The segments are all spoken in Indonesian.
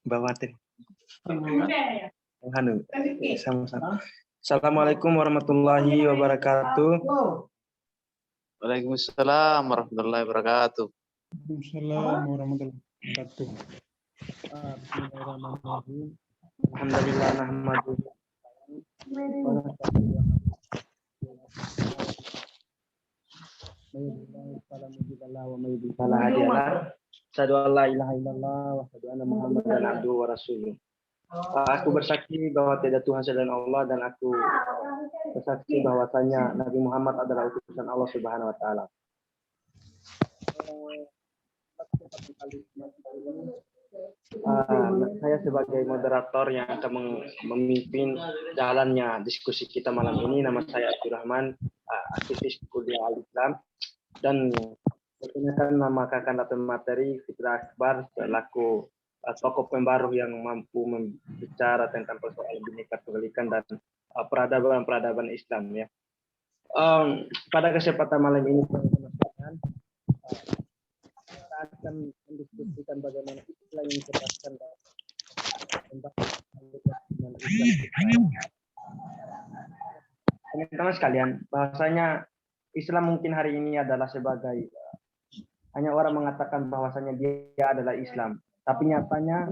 Bawatin. Sama-sama. Assalamualaikum warahmatullahi wabarakatuh. Waalaikumsalam warahmatullahi wabarakatuh. Waalaikumsalam warahmatullahi wabarakatuh. Bismillahirrahmanirrahim. Alhamdulillah nahmadu. Aku bersaksi bahwa tidak Tuhan selain Allah, dan aku bersaksi bahwasanya Nabi Muhammad adalah utusan Allah Subhanahu wa taala. Saya sebagai moderator yang akan memimpin jalannya diskusi kita malam ini. Nama saya Abdurrahman, aktivis kuliah Al-Islam, dan perkenalkan nama kakak materi Fitra Akbar selaku tokoh pembaru yang mampu berbicara tentang persoalan Bhinneka Tunggal Ika dan peradaban Islam ya. Pada kesempatan malam ini kita akan mendiskusikan bagaimana Islam yang diterapkan dalam teman-teman sekalian, bahwasanya Islam mungkin hari ini adalah sebagai hanya orang mengatakan bahwasanya dia adalah Islam, tapi nyatanya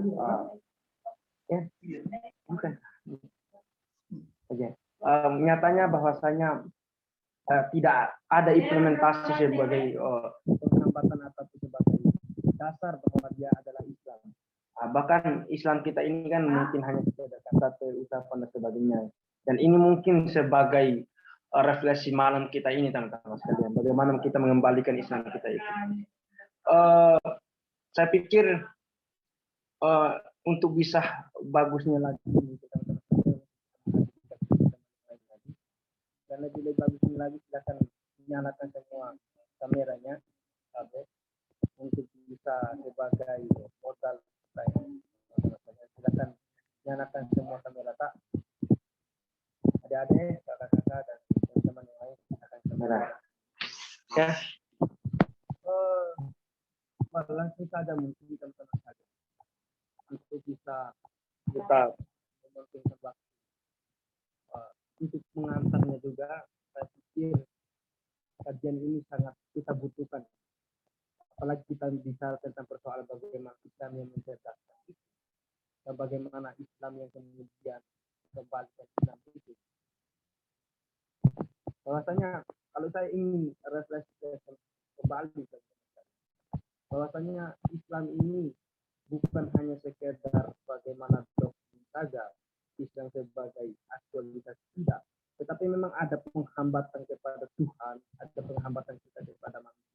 nyatanya bahwasanya tidak ada implementasi sebagai penghambatan atau sebagai dasar bahwa dia adalah Islam. Bahkan Islam kita ini kan mungkin hanya sekedar kata ucapan dan sebagainya. Dan ini mungkin sebagai refleksi malam kita ini, teman-teman sekalian. Bagaimana kita mengembalikan Islam kita itu. Saya pikir untuk bisa bagusnya lagi, dan lebih bagusnya lagi, silakan nyalakan semua kameranya untuk bisa sebagai modal saya. Silakan nyalakan semua kamera, tak? Adik-adik, kakak-kakak, dan teman-teman yang lain nyalakan kamera. Ya. Langsung saja mungkin teman-teman saja untuk bisa kita mementingkan waktu. Untuk mengantarnya juga, saya pikir kajian ini sangat kita butuhkan. Apalagi kita bicara tentang persoalan bagaimana Islam yang mencerdaskan dan bagaimana Islam yang kemudian kembalikan Islam itu. Bahwasanya kalau saya ingin refleksi kembali, bahwasanya Islam ini bukan hanya sekedar bagaimana doktrin saja, Islam sebagai aktualitas tidak, tetapi memang ada penghambatan kepada Tuhan, ada penghambatan kita kepada manusia.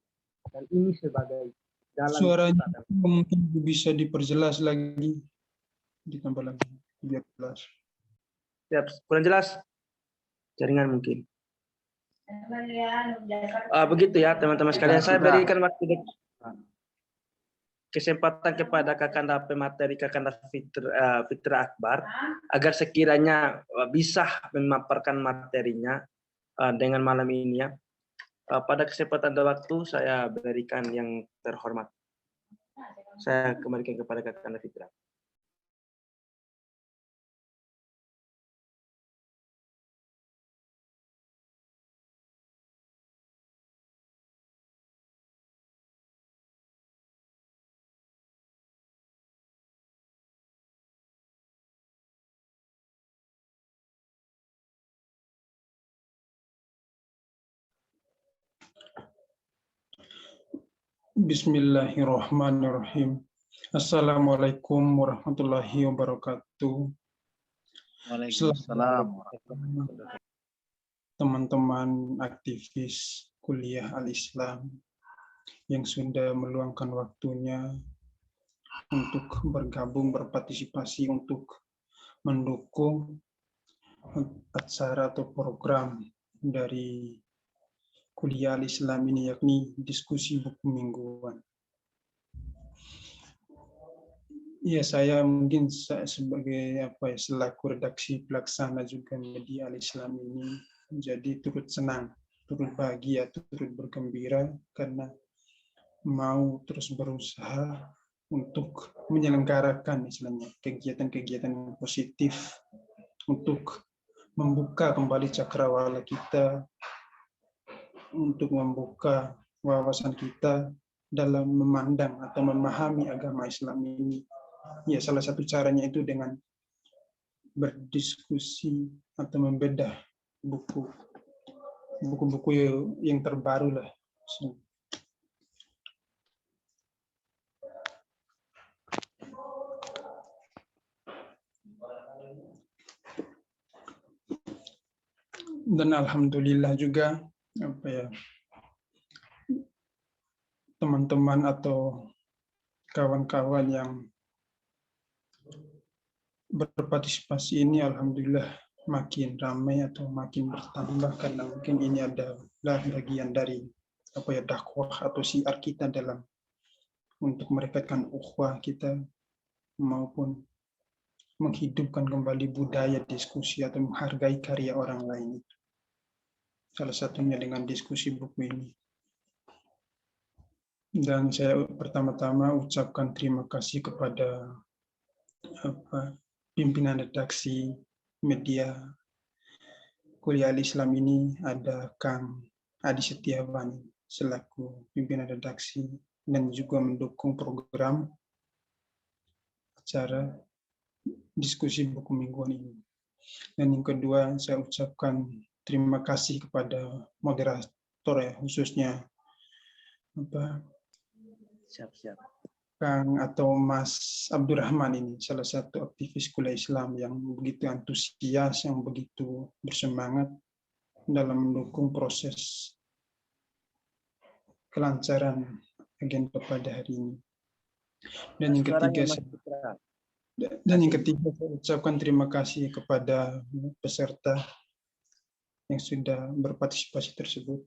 Dan ini sebagai jalan. Suaranya mungkin bisa diperjelas lagi, ditambah lagi biar jelas. Siap, kurang jelas jaringan mungkin. Begitu ya teman-teman sekalian, saya berikan waktu kesempatan kepada Kakanda pemateri Kakanda Fitra Akbar agar sekiranya bisa memaparkan materinya dengan malam ini ya. Pada kesempatan dan waktu saya berikan yang terhormat. Saya kembalikan kepada Kakanda Fitra. Bismillahirrahmanirrahim. Assalamualaikum warahmatullahi wabarakatuh. Waalaikumsalam. Teman-teman aktivis kuliah Al-Islam yang sudah meluangkan waktunya untuk bergabung, berpartisipasi untuk mendukung acara atau program dari kuliah Al-Islam ini, yakni diskusi buku mingguan. Ya, saya mungkin sebagai selaku redaksi pelaksana juga media Al-Islam ini menjadi turut senang, turut bahagia, turut bergembira karena mau terus berusaha untuk menyelenggarakan istilahnya kegiatan-kegiatan yang positif untuk membuka kembali cakrawala kita, untuk membuka wawasan kita dalam memandang atau memahami agama Islam ini. Ya, salah satu caranya itu dengan berdiskusi atau membedah buku-buku yang terbaru lah. Dan alhamdulillah juga teman-teman atau kawan-kawan yang berpartisipasi ini alhamdulillah makin ramai atau makin bertambah, karena mungkin ini adalah bagian dari dakwah atau syiar kita dalam untuk merekatkan ukhuwah kita maupun menghidupkan kembali budaya diskusi atau menghargai karya orang lain. Salah satunya dengan diskusi buku ini. Dan saya pertama-tama ucapkan terima kasih kepada pimpinan redaksi media Kuliah Al-Islam ini, ada Kang Adi Setiawan selaku pimpinan redaksi dan juga mendukung program acara diskusi buku mingguan ini. Dan yang kedua, saya ucapkan terima kasih kepada moderator ya, khususnya Kang atau Mas Abdurrahman ini, salah satu aktivis kuliah Islam yang begitu antusias, yang begitu bersemangat dalam mendukung proses kelancaran agenda pada hari ini. Dan yang ketiga, saya ucapkan terima kasih kepada peserta yang sudah berpartisipasi tersebut.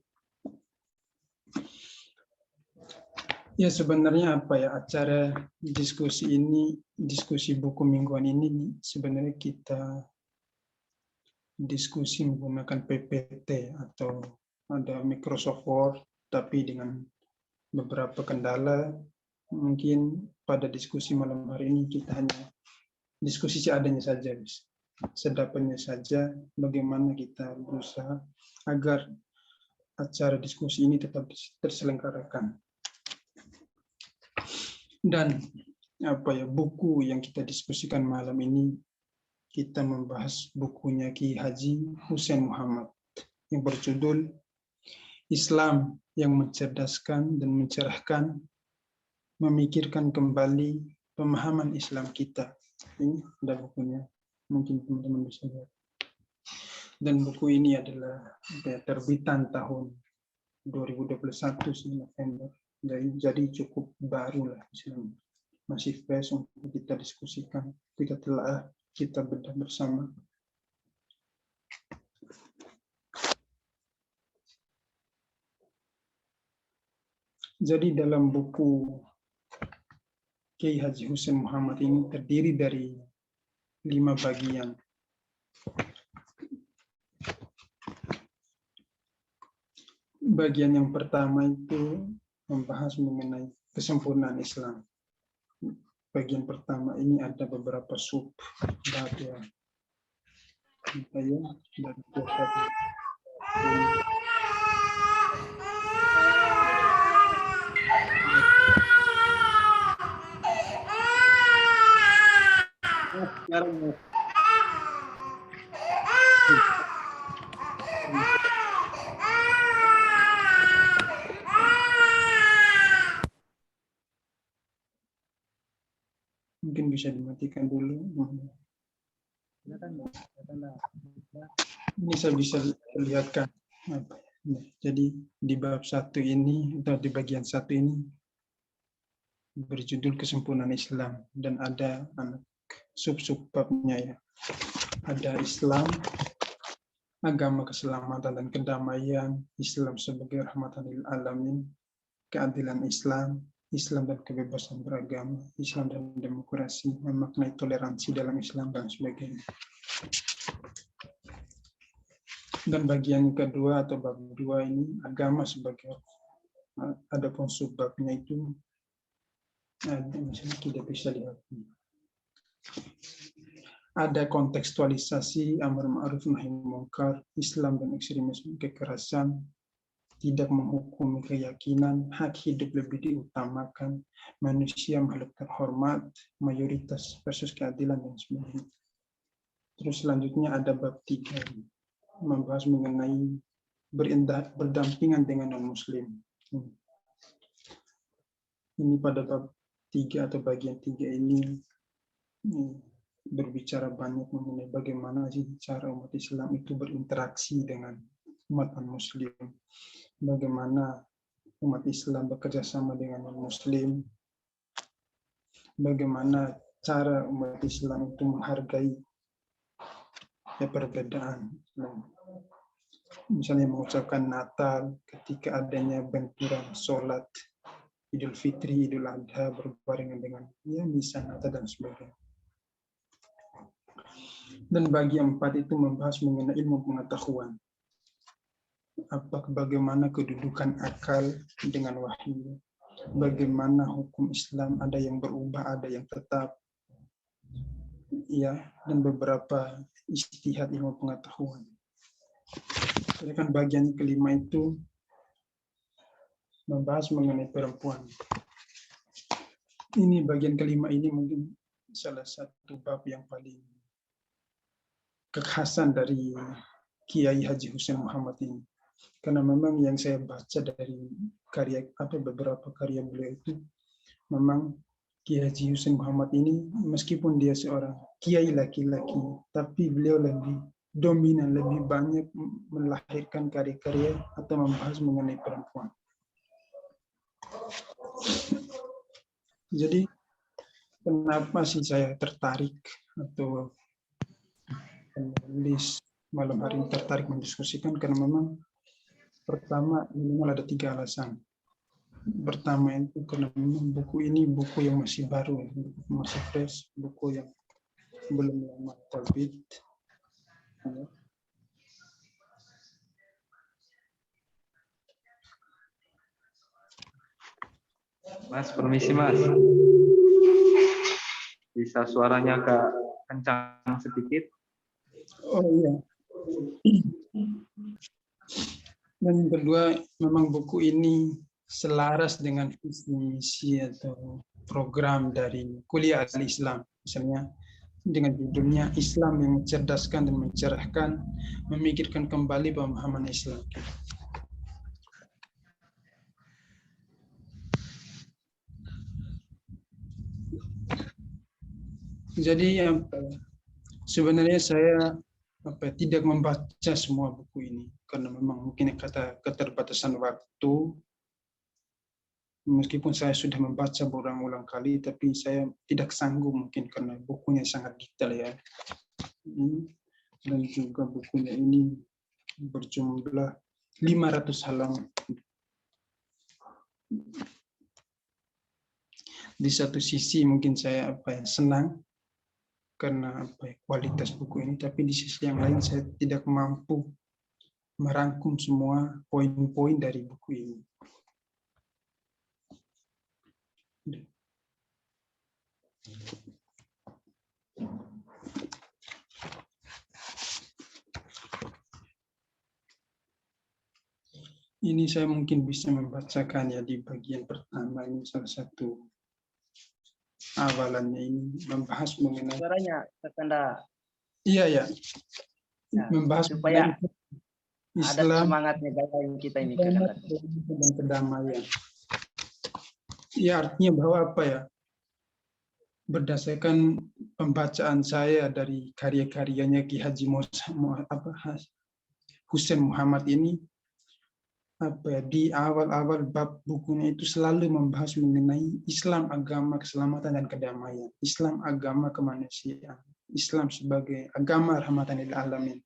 Ya, sebenarnya acara diskusi ini, diskusi buku mingguan ini sebenarnya kita diskusi menggunakan PPT atau ada Microsoft Word, tapi dengan beberapa kendala. Mungkin pada diskusi malam hari ini kita hanya diskusi seadanya saja, sedapatnya saja, bagaimana kita berusaha agar acara diskusi ini tetap terselenggarakan. Dan buku yang kita diskusikan malam ini, kita membahas bukunya Ki Haji Hussein Muhammad yang berjudul Islam yang Mencerdaskan dan Mencerahkan, Memikirkan Kembali Pemahaman Islam Kita. Ini ada bukunya, mungkin teman-teman bisa lihat. Dan buku ini adalah terbitan tahun 2021 November. Jadi cukup baru lah, masih fresh untuk kita diskusikan, kita telah kita bedah bersama. Jadi dalam buku Kiai Haji Hussein Muhammad ini terdiri dari 5 bagian. Bagian yang pertama itu membahas mengenai kesempurnaan Islam. Bagian pertama ini ada beberapa sub bagian. Mungkin bisa dimatikan dulu. Ini saya bisa lihatkan. Jadi di bab 1 ini atau di bagian 1 ini berjudul Kesempurnaan Islam, dan ada sub-sub babnya ya. Ada Islam, agama keselamatan dan kedamaian, Islam sebagai rahmatan lil alamin, keadilan Islam, Islam dan kebebasan beragama, Islam dan demokrasi, memaknai toleransi dalam Islam, dan sebagainya. Dan bagian kedua atau bab 2 ini agama sebagai Adapun subbabnya itu misalnya tidak bisa lihat. Ada kontekstualisasi amar ma'ruf nahi munkar, Islam dan ekstremisme kekerasan, tidak menghukumi keyakinan, hak hidup lebih diutamakan, manusia makhluk terhormat, mayoritas versus keadilan dan sebagainya. Terus selanjutnya ada bab 3, membahas mengenai berdampingan dengan non-muslim. Ini pada bab 3 atau bagian 3 ini berbicara banyak mengenai bagaimana sih cara umat Islam itu berinteraksi dengan umat non-muslim, bagaimana umat Islam bekerja sama dengan non-muslim, bagaimana cara umat Islam itu menghargai perbedaan. Misalnya mengucapkan Natal ketika adanya benturan sholat Idul Fitri, Idul Adha berbarengan dengan misa Natal dan sebagainya. Dan bagian 4 itu membahas mengenai ilmu pengetahuan. Bagaimana kedudukan akal dengan wahyu. Bagaimana hukum Islam, ada yang berubah, ada yang tetap. Ya, dan beberapa ijtihad ilmu pengetahuan. Sedangkan bagian kelima itu membahas mengenai perempuan. Ini bagian kelima ini mungkin salah satu bab yang paling kekhasan dari Kiai Haji Hussein Muhammad ini. Karena memang yang saya baca dari beberapa karya beliau itu, memang Kiai Haji Hussein Muhammad ini meskipun dia seorang kiai laki-laki, tapi beliau lebih dominan, lebih banyak melahirkan karya-karya atau membahas mengenai perempuan. Jadi kenapa sih saya tertarik atau penulis malam hari ini tertarik mendiskusikan, karena memang pertama minimal ada 3 alasan. Pertama itu karena memang buku ini buku yang masih baru, masih fresh, buku yang belum lama terbit. Mas, permisi Mas. Bisa suaranya agak kencang sedikit? Oh iya. Dan yang kedua, memang buku ini selaras dengan visi misi atau program dari Kuliah Al-Islam. Misalnya dengan judulnya Islam yang mencerdaskan dan mencerahkan, memikirkan kembali pemahaman Islam. Jadi sebenarnya saya tidak membaca semua buku ini karena memang mungkin kata keterbatasan waktu. Meskipun saya sudah membaca berulang-ulang kali, tapi saya tidak sanggup mungkin karena bukunya sangat detail ya. Dan juga bukunya ini berjumlah 500 halaman. Di satu sisi mungkin saya senang karena kualitas buku ini, tapi di sisi yang lain saya tidak mampu merangkum semua poin-poin dari buku ini. Ini saya mungkin bisa membacakan ya di bagian pertama ini, salah satu awalannya ini membahas mengenai Suaranya tertanda. Iya ya. Membahas supaya Islam, ada semangatnya dalam kita ini dan kedamaian. Ya, artinya bahwa berdasarkan pembacaan saya dari karya-karyanya Ki Haji Hussein Muhammad ini, di awal-awal bab bukunya itu selalu membahas mengenai Islam agama keselamatan dan kedamaian, Islam agama kemanusiaan, Islam sebagai agama rahmatan lil alamin.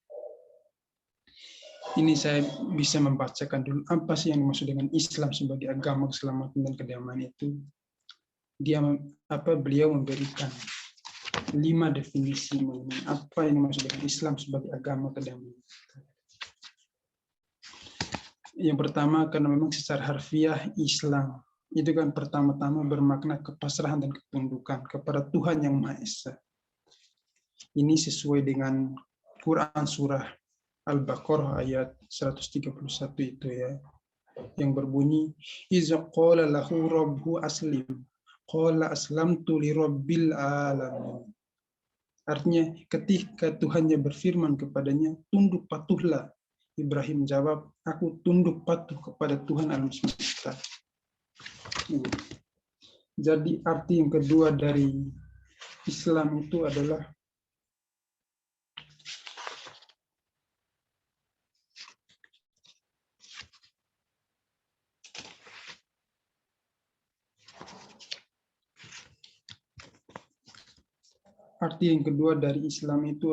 Ini saya bisa membacakan dulu apa sih yang dimaksud dengan Islam sebagai agama keselamatan dan kedamaian itu. Beliau memberikan 5 definisi mengenai apa yang dimaksud dengan Islam sebagai agama kedamaian. Yang pertama karena memang secara harfiah Islam itu kan pertama-tama bermakna kepasrahan dan ketundukan kepada Tuhan yang Maha Esa. Ini sesuai dengan Quran surah Al-Baqarah ayat 131 itu ya, yang berbunyi iza qala lahu rabbu aslim qala aslamtu li rabbil alamin. Artinya ketika Tuhannya berfirman kepadanya, tunduk patuhlah. Ibrahim jawab, aku tunduk patuh kepada Tuhan alam semesta. Jadi arti yang kedua dari Islam itu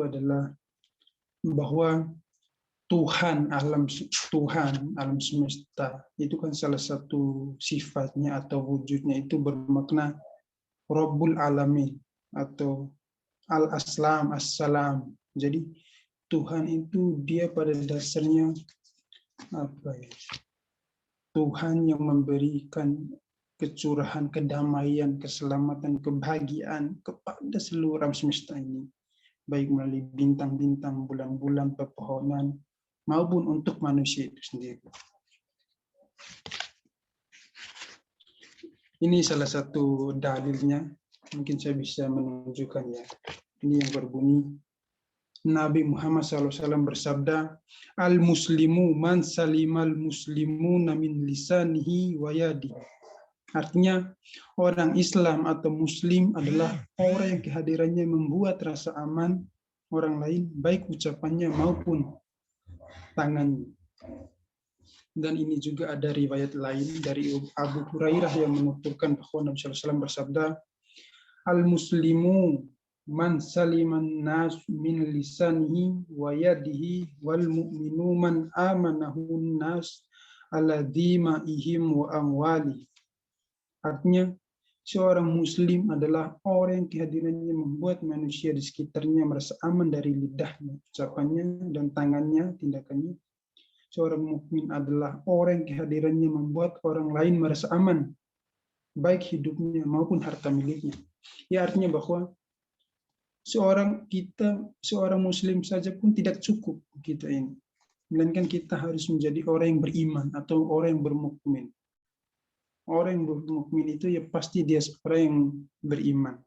adalah bahwa Tuhan alam semesta itu kan salah satu sifatnya atau wujudnya itu bermakna Rabbul Alamin atau Al-Aslam, As-Salam. Jadi Tuhan itu dia pada dasarnya Tuhan yang memberikan kecurahan, kedamaian, keselamatan, kebahagiaan kepada seluruh alam semesta ini, baik melalui bintang-bintang, bulan-bulan, pepohonan, maupun untuk manusia itu sendiri. Ini salah satu dalilnya, mungkin saya bisa menunjukkan ya. Ini yang berbunyi, Nabi Muhammad SAW bersabda, Al-Muslimu man salimal muslimuna min lisanihi wa yadihi. Artinya, orang Islam atau Muslim adalah orang yang kehadirannya membuat rasa aman orang lain, baik ucapannya maupun tangannya. Dan ini juga ada riwayat lain dari Abu Hurairah yang menuturkan bahwa Nabi SAW bersabda, Al-Muslimu man saliman nas min lisanihi wa yadihi wal mu'minu man amanahu nas ala dima'ihim wa amwali. Artinya, seorang muslim adalah orang yang kehadirannya membuat manusia di sekitarnya merasa aman dari lidahnya, ucapannya, dan tangannya, tindakannya. Seorang mukmin adalah orang yang kehadirannya membuat orang lain merasa aman, baik hidupnya maupun harta miliknya. Ya, artinya bahwa seorang muslim saja pun tidak cukup kita ini. Melainkan kita harus menjadi orang yang beriman atau orang yang bermukmin. Orang yang bermukmin itu ya pasti dia orang yang beriman.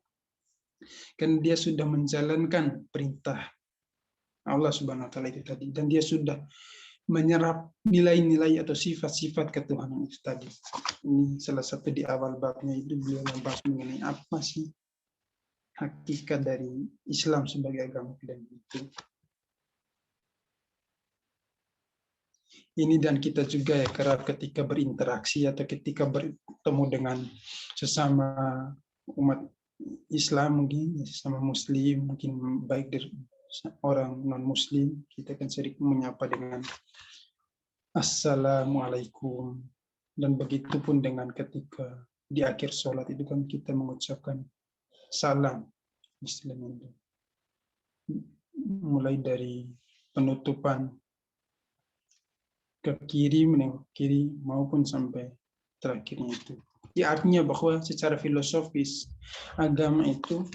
Kan dia sudah menjalankan perintah Allah Subhanahu wa taala itu tadi, dan dia sudah menyerap nilai-nilai atau sifat-sifat ketuhanan itu tadi. Ini salah satu di awal babnya itu beliau membahas mengenai apa sih hakikat dari Islam sebagai agama pilihan itu. Ini dan kita juga ya kerap ketika berinteraksi atau ketika bertemu dengan sesama umat Islam, mungkin sesama Muslim, mungkin baik dari orang non Muslim, kita kan sering menyapa dengan Assalamualaikum, dan begitu pun dengan ketika di akhir sholat itu kan kita mengucapkan salam Islam, mulai dari penutupan ke kiri, menengok kiri, maupun sampai terakhirnya itu. Ya, artinya bahwa secara filosofis agama itu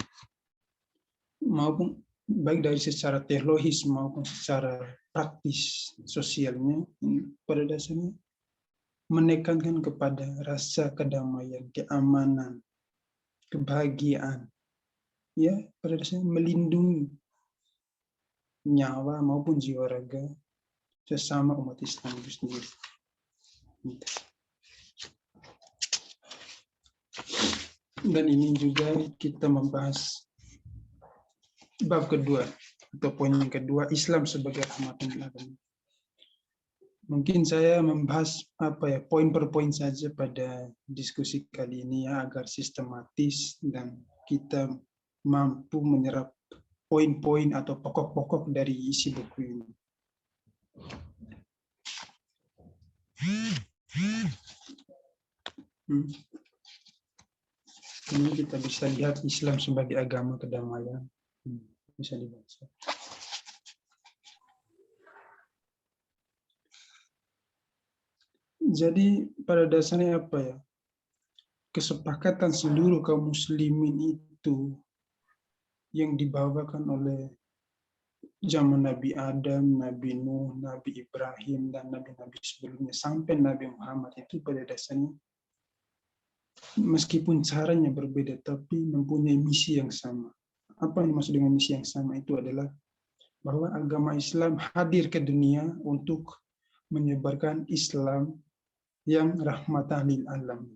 maupun baik dari secara teologis maupun secara praktis sosialnya pada dasarnya menekankan kepada rasa kedamaian, keamanan, kebahagiaan. Ya, pada dasarnya melindungi nyawa maupun jiwa raga sesama umat Islam itu sendiri. Dan ini juga kita membahas bab kedua atau poin yang kedua, Islam sebagai rahmatan lil alamin. Mungkin saya membahas poin per poin saja pada diskusi kali ini ya, agar sistematis dan kita mampu menyerap poin-poin atau pokok-pokok dari isi buku ini. Ini kita bisa lihat Islam sebagai agama kedamaian. Bisa dibaca. Jadi pada dasarnya apa ya? Kesepakatan seluruh kaum muslimin itu yang dibawakan oleh zaman Nabi Adam, Nabi Nuh, Nabi Ibrahim, dan nabi-nabi sebelumnya sampai Nabi Muhammad itu pada dasarnya meskipun caranya berbeda tapi mempunyai misi yang sama. Apa yang dimaksud dengan misi yang sama itu adalah bahwa agama Islam hadir ke dunia untuk menyebarkan Islam yang rahmatan lil alamin.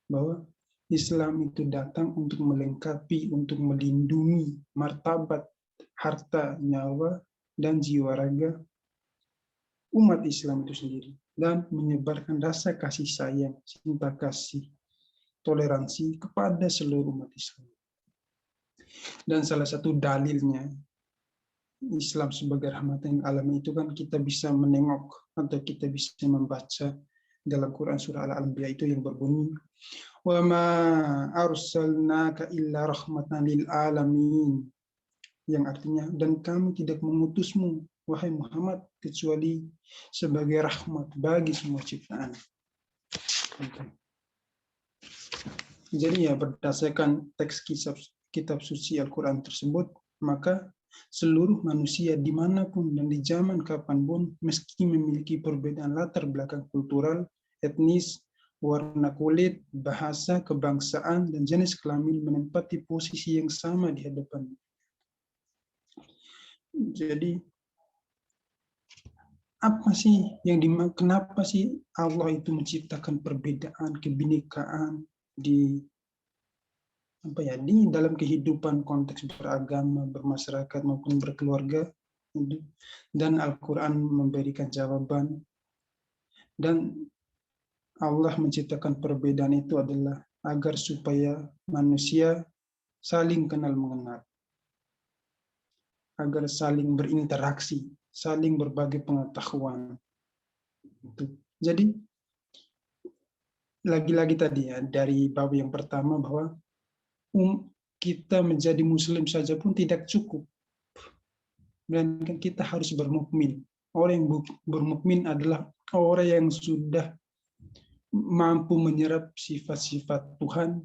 Bahwa Islam itu datang untuk melengkapi, untuk melindungi martabat, harta, nyawa, dan jiwa raga umat Islam itu sendiri. Dan menyebarkan rasa kasih sayang, cinta kasih, toleransi kepada seluruh umat Islam. Dan salah satu dalilnya Islam sebagai rahmatan lil alamin itu kan kita bisa menengok atau kita bisa membaca dalam Quran surah Al-Anbiya itu yang berbunyi wa ma arsalnaka illa rahmatan lil alamin, yang artinya dan kami tidak mengutusmu wahai Muhammad kecuali sebagai rahmat bagi semua ciptaan. Jadi ya berdasarkan teks kitab suci Al-Quran tersebut, maka seluruh manusia dimanapun dan di zaman kapanpun meski memiliki perbedaan latar belakang kultural, etnis, warna kulit, bahasa, kebangsaan, dan jenis kelamin menempati posisi yang sama di hadapan. Jadi apa sih yang kenapa sih Allah itu menciptakan perbedaan, kebinekaan di dalam kehidupan konteks beragama, bermasyarakat maupun berkeluarga, dan Al-Quran memberikan jawaban. Dan Allah menciptakan perbedaan itu adalah agar supaya manusia saling kenal mengenal, agar saling berinteraksi, saling berbagi pengetahuan. Jadi lagi-lagi tadi ya dari bab yang pertama bahwa kita menjadi muslim saja pun tidak cukup. Dan kita harus bermukmin. Orang yang bermukmin adalah orang yang sudah mampu menyerap sifat-sifat Tuhan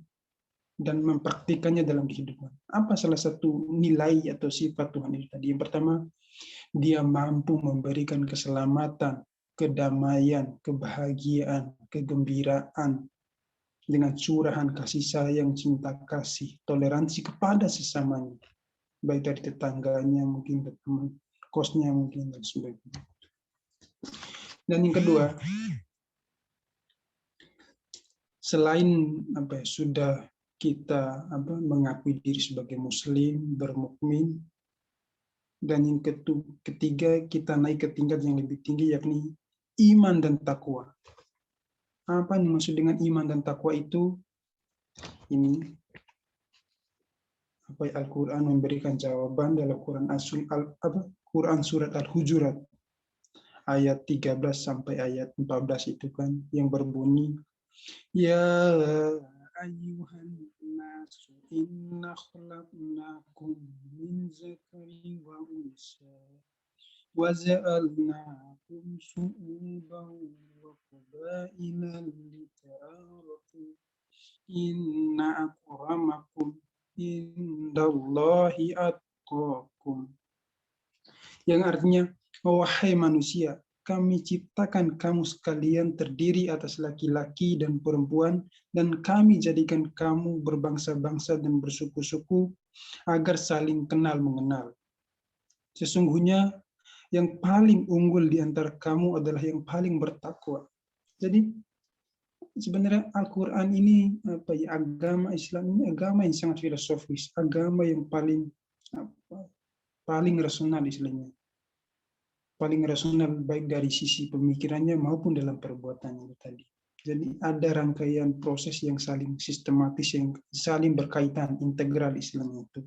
dan mempraktikannya dalam kehidupan. Apa salah satu nilai atau sifat Tuhan itu tadi? Yang pertama, dia mampu memberikan keselamatan, kedamaian, kebahagiaan, kegembiraan dengan curahan kasih sayang, cinta kasih, toleransi kepada sesamanya, baik dari tetangganya, mungkin teman kosnya, mungkin dan sebagainya. Dan yang kedua, selain sudah kita mengakui diri sebagai muslim, bermukmin, dan yang ketiga kita naik ke tingkat yang lebih tinggi yakni iman dan takwa. Apa yang dimaksud dengan iman dan takwa itu? Ini Al-Quran memberikan jawaban dalam Quran surat Al-Hujurat ayat 13 sampai ayat 14 itu kan yang berbunyi ya ayyuhan nasu inna khalaqnakum min zakari wa unsa wa ja'alnakum syu'uban wa qabaila lita'arafu inna akramakum indallahi atqakum, yang artinya wahai manusia, kami ciptakan kamu sekalian terdiri atas laki-laki dan perempuan, dan kami jadikan kamu berbangsa-bangsa dan bersuku-suku agar saling kenal mengenal. Sesungguhnya yang paling unggul di antara kamu adalah yang paling bertakwa. Jadi sebenarnya Al-Quran ini agama Islam ini agama yang sangat filosofis, agama yang paling rasional istilahnya. Paling rasional baik dari sisi pemikirannya maupun dalam perbuatannya tadi. Jadi ada rangkaian proses yang saling sistematis, yang saling berkaitan, integral Islam itu.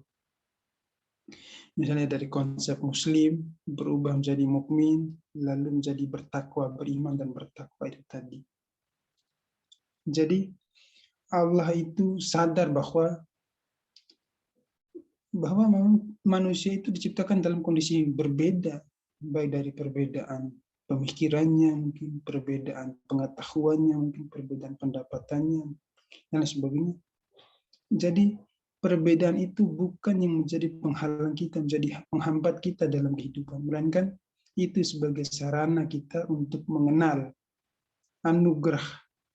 Misalnya dari konsep muslim berubah menjadi mukmin, lalu menjadi bertakwa, beriman dan bertakwa itu tadi. Jadi Allah itu sadar bahwa memang manusia itu diciptakan dalam kondisi berbeda, baik dari perbedaan pemikirannya, mungkin perbedaan pengetahuannya, mungkin perbedaan pendapatannya, dan lain sebagainya. Jadi perbedaan itu bukan yang menjadi penghalang kita, menjadi penghambat kita dalam kehidupan, melainkan itu sebagai sarana kita untuk mengenal anugerah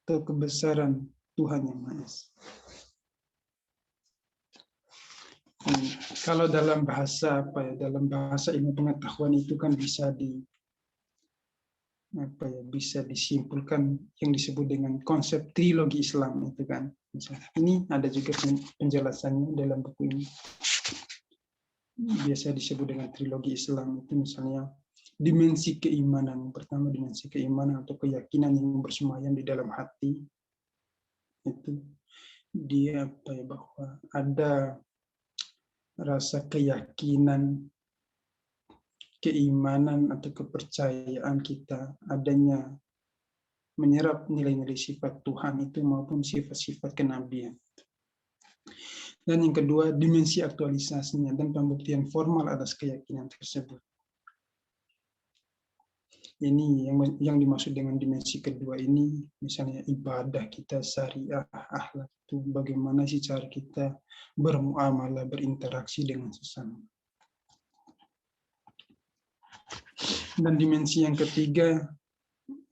atau kebesaran Tuhan Yang Maha Esa. Kalau dalam bahasa dalam bahasa ilmu pengetahuan itu kan bisa bisa disimpulkan yang disebut dengan konsep trilogi Islam itu kan. Misalnya, ini ada juga penjelasannya dalam buku ini. Biasa disebut dengan trilogi Islam itu misalnya dimensi keimanan. Yang pertama dimensi keimanan atau keyakinan yang bersemayam di dalam hati. Itu dia bahwa ada rasa keyakinan, keimanan atau kepercayaan kita adanya menyerap nilai-nilai sifat Tuhan itu maupun sifat-sifat kenabian. Dan yang kedua, dimensi aktualisasinya dan pembuktian formal atas keyakinan tersebut. Ini yang dimaksud dengan dimensi kedua ini, misalnya ibadah kita, syariah, akhlak itu bagaimana sih cara kita bermuamalah, berinteraksi dengan sesama. Dan dimensi yang ketiga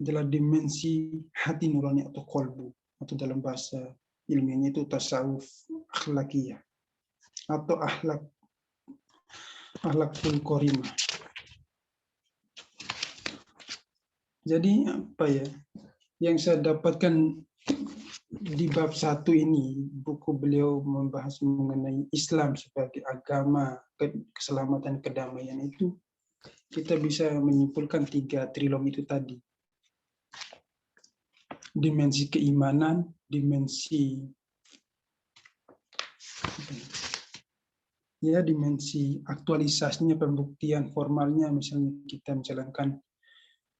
adalah dimensi hati nurani atau kolbu, atau dalam bahasa ilmiahnya itu tasawuf akhlakiyah atau akhlakul korimah. Jadi yang saya dapatkan di bab 1 ini, buku beliau membahas mengenai Islam sebagai agama keselamatan kedamaian itu, kita bisa menyimpulkan 3 trilogi itu tadi. Dimensi keimanan, dimensi aktualisasinya, pembuktian formalnya, misalnya kita menjalankan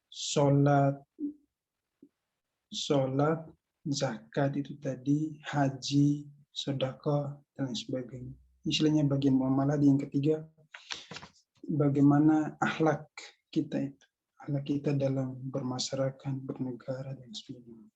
sholat, zakat itu tadi, haji, sedekah, dan lain sebagainya. Istilahnya bagian muamalah. Yang ketiga, bagaimana akhlak kita itu, akhlak kita dalam bermasyarakat, bernegara, dan sebagainya.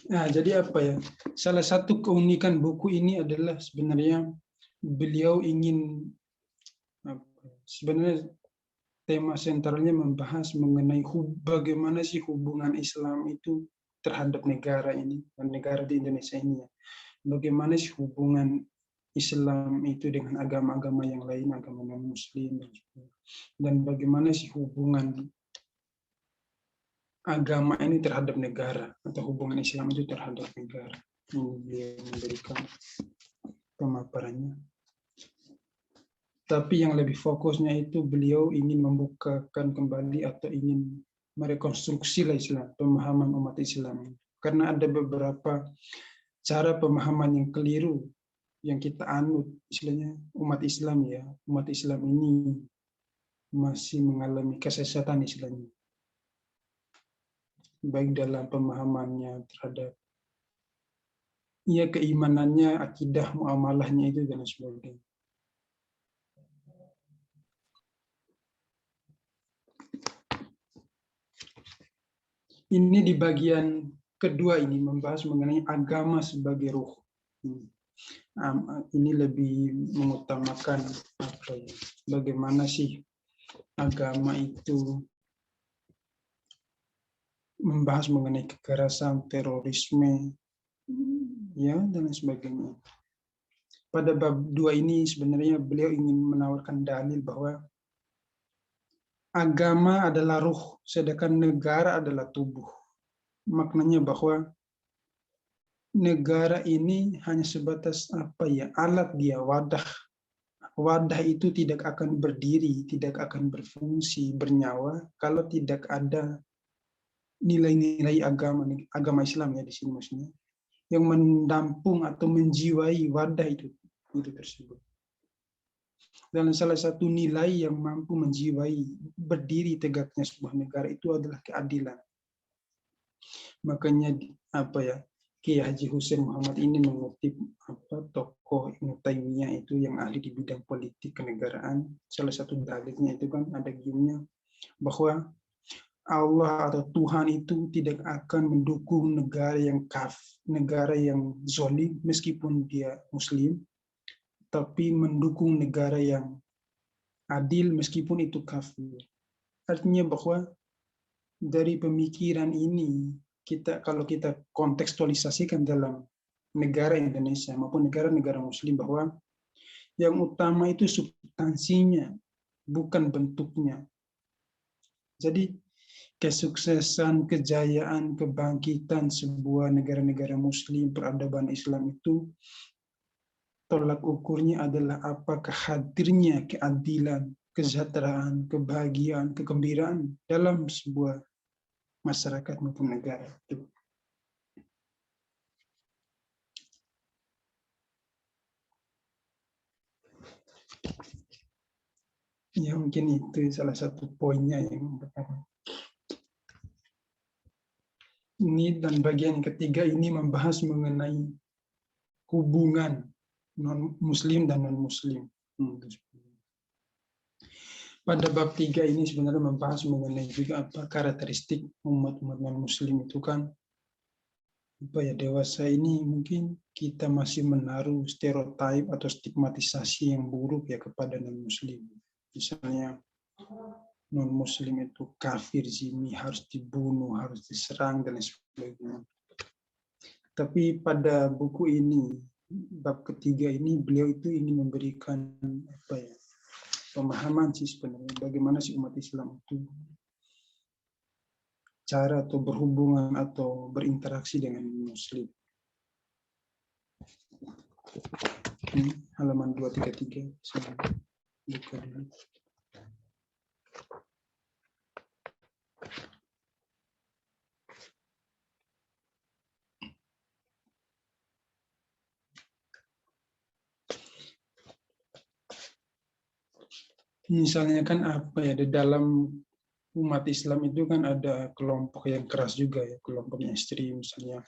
Nah, jadi salah satu keunikan buku ini adalah sebenarnya beliau ingin sebenarnya tema sentralnya membahas mengenai bagaimana sih hubungan Islam itu terhadap negara ini, dan negara di Indonesia ini ya. Bagaimana sih hubungan Islam itu dengan agama-agama yang lain, agama non-Muslim, dan bagaimana sih hubungan agama ini terhadap negara, atau hubungan Islam itu terhadap negara. Ini dia memberikan pemaparannya. Tapi yang lebih fokusnya itu beliau ingin membukakan kembali atau ingin merekonstruksi Islam, pemahaman umat Islam. Karena ada beberapa cara pemahaman yang keliru yang kita anut, istilahnya umat Islam ya. Umat Islam ini masih mengalami kesesatan istilahnya. Baik dalam pemahamannya terhadap keimanannya, akidah, muamalahnya itu dan sebagainya. Ini di bagian kedua ini membahas mengenai agama sebagai ruh. Ini lebih mengutamakan bagaimana sih agama itu membahas mengenai kekerasan, terorisme, ya, dan sebagainya. Pada bab 2 ini sebenarnya beliau ingin menawarkan dalil bahwa agama adalah ruh, sedangkan negara adalah tubuh. Maknanya bahwa negara ini hanya sebatas alat dia, wadah. Wadah itu tidak akan berdiri, tidak akan berfungsi, bernyawa kalau tidak ada nilai-nilai agama Islam ya di sini maksudnya, yang mendampung atau menjiwai wadah itu tersebut. Dan salah satu nilai yang mampu menjiwai berdiri tegaknya sebuah negara itu adalah keadilan. Makanya Kiai Haji Hussein Muhammad ini mengutip tokoh Ibnu Taimiyah itu yang ahli di bidang politik kenegaraan. Salah satu dalilnya itu kan ada gimnya bahwa Allah atau Tuhan itu tidak akan mendukung negara yang zalim meskipun dia Muslim, tapi mendukung negara yang adil meskipun itu kafir. Artinya bahwa dari pemikiran ini kalau kita kontekstualisasikan dalam negara Indonesia maupun negara-negara Muslim, bahwa yang utama itu substansinya, bukan bentuknya. Jadi kesuksesan, kejayaan, kebangkitan sebuah negara-negara Muslim peradaban Islam itu tolak ukurnya adalah apakah hadirnya keadilan, kesejahteraan, kebahagiaan, kegembiraan dalam sebuah masyarakat maupun negara. Ya, mungkin itu salah satu poinnya yang pertama. Ini dan bagian ketiga ini membahas mengenai hubungan non-Muslim dan non-Muslim. Pada bab 3 ini sebenarnya membahas mengenai juga karakteristik umat-umat non-Muslim itu kan dewasa ini mungkin kita masih menaruh stereotip atau stigmatisasi yang buruk kepada non-Muslim. Misalnya non-Muslim itu kafir, zimi, harus dibunuh, harus diserang dan sebagainya. Tapi pada buku ini, bab ketiga ini, beliau itu ingin memberikan pemahaman sih sebenarnya bagaimana sih umat Islam itu cara atau berhubungan atau berinteraksi dengan Muslim. Halaman 233. Saya buka dulu. Misalnya kan di dalam umat Islam itu kan ada kelompok yang keras juga kelompok yang ekstrim, misalnya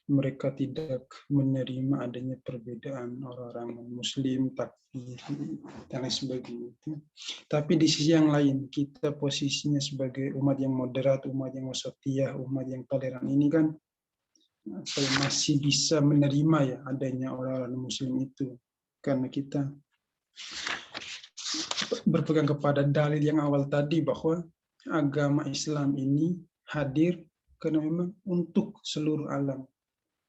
mereka tidak menerima adanya perbedaan orang-orang Muslim, takfir dan lain sebagainya. Tapi di sisi yang lain kita posisinya sebagai umat yang moderat, umat yang wasatiyah, umat yang toleran ini kan masih bisa menerima adanya orang-orang Muslim itu, karena kita berpegang kepada dalil yang awal tadi bahwa agama Islam ini hadir karena memang untuk seluruh alam,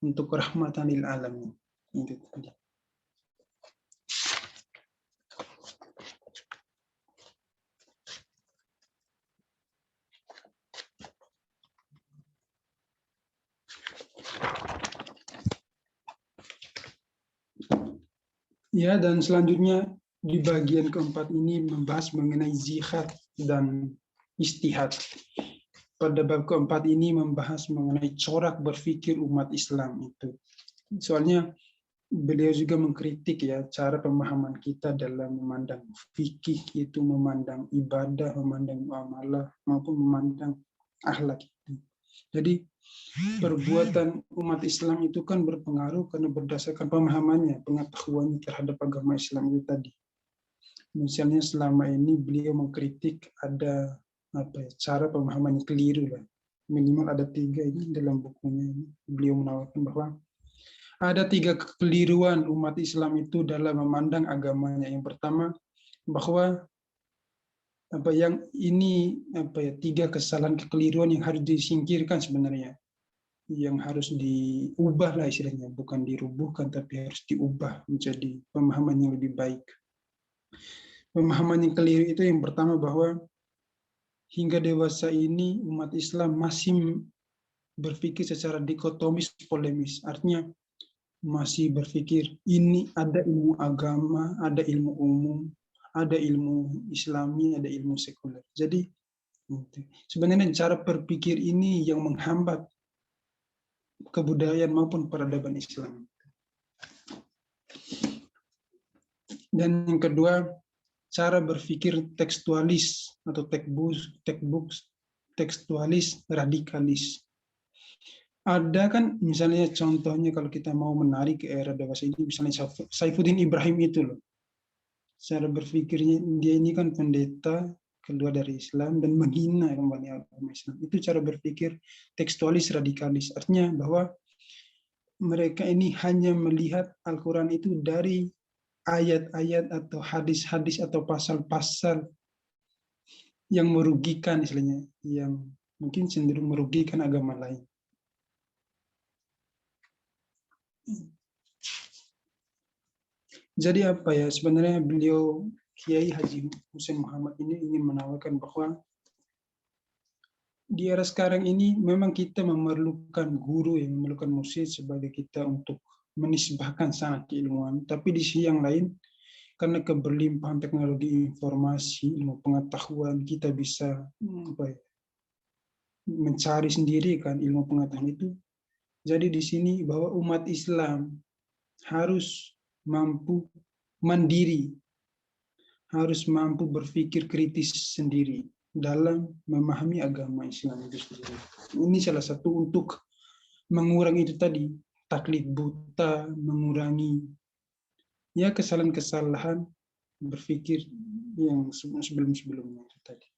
untuk rahmatan lil alamin. Itu tadi. Ya, dan selanjutnya di bagian keempat ini membahas mengenai jihad dan istihad. Pada bab keempat ini membahas mengenai corak berpikir umat Islam itu. Soalnya beliau juga mengkritik cara pemahaman kita dalam memandang fikih, itu memandang ibadah, memandang muamalah maupun memandang akhlak itu. Jadi perbuatan umat Islam itu kan berpengaruh karena berdasarkan pemahamannya, pengetahuannya terhadap agama Islam itu tadi. Misalnya selama ini beliau mengkritik ada cara pemahaman yang keliru minimal ada 3 ini dalam bukunya ini. Beliau menawarkan bahwa ada 3 kekeliruan umat Islam itu dalam memandang agamanya. Yang pertama bahwa yang ini 3 kesalahan kekeliruan yang harus disingkirkan sebenarnya, yang harus diubah istilahnya, bukan dirubuhkan tapi harus diubah menjadi pemahaman yang lebih baik. Pemahaman yang keliru itu yang pertama bahwa hingga dewasa ini umat Islam masih berpikir secara dikotomis polemis. Artinya masih berpikir ini ada ilmu agama, ada ilmu umum, ada ilmu Islami, ada ilmu sekuler. Jadi sebenarnya cara berpikir ini yang menghambat kebudayaan maupun peradaban Islam. Dan yang kedua, cara berpikir tekstualis atau tekstualis radikalis. ada kan misalnya contohnya kalau kita mau menarik ke era dewasa ini, misalnya Saifuddin Ibrahim itu loh. Cara berpikirnya dia ini kan pendeta keluar dari Islam dan menghina kembali agama Islam. Itu cara berpikir tekstualis radikalis. Artinya bahwa mereka ini hanya melihat Al-Quran itu dari ayat-ayat atau hadis-hadis atau pasal-pasal yang merugikan istilahnya, yang mungkin cenderung merugikan agama lain. Jadi apa ya, sebenarnya beliau Kiai Haji Hussein Muhammad ini ingin menawarkan bahwa di era sekarang ini memang kita memerlukan guru, yang memerlukan mursyid sebagai kita untuk menisbahkan sangat keilmuan, tapi di sisi yang lain karena keberlimpahan teknologi informasi, ilmu pengetahuan, kita bisa mencari sendiri kan ilmu pengetahuan itu. Jadi di sini bahwa umat Islam harus mampu mandiri, harus mampu berpikir kritis sendiri dalam memahami agama Islam itu sendiri. Ini salah satu untuk mengurangi itu tadi, taklid buta, mengurangi ya kesalahan-kesalahan berpikir yang sebelum-sebelumnya itu tadi.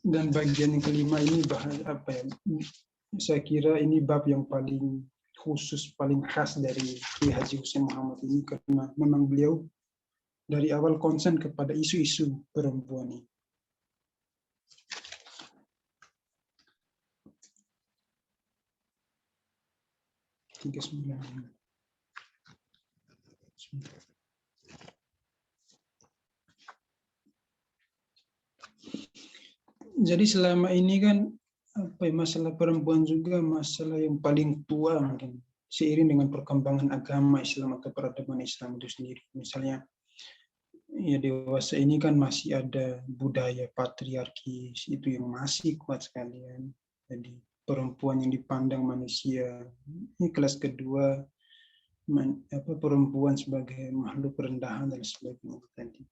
Dan bagian yang kelima ini saya kira ini bab yang paling khusus, paling khas dari Kiai Haji Hussein Muhammad ini, karena memang beliau dari awal konsen kepada isu-isu perempuan ini. Jadi selama ini kan masalah perempuan juga masalah yang paling tua mungkin seiring dengan perkembangan agama Islam atau peradaban Islam itu sendiri. Misalnya ya dewasa ini kan masih ada budaya patriarki itu yang masih kuat sekalian. Jadi perempuan yang dipandang manusia ini kelas kedua, perempuan sebagai makhluk rendahan dan sebagainya tadi.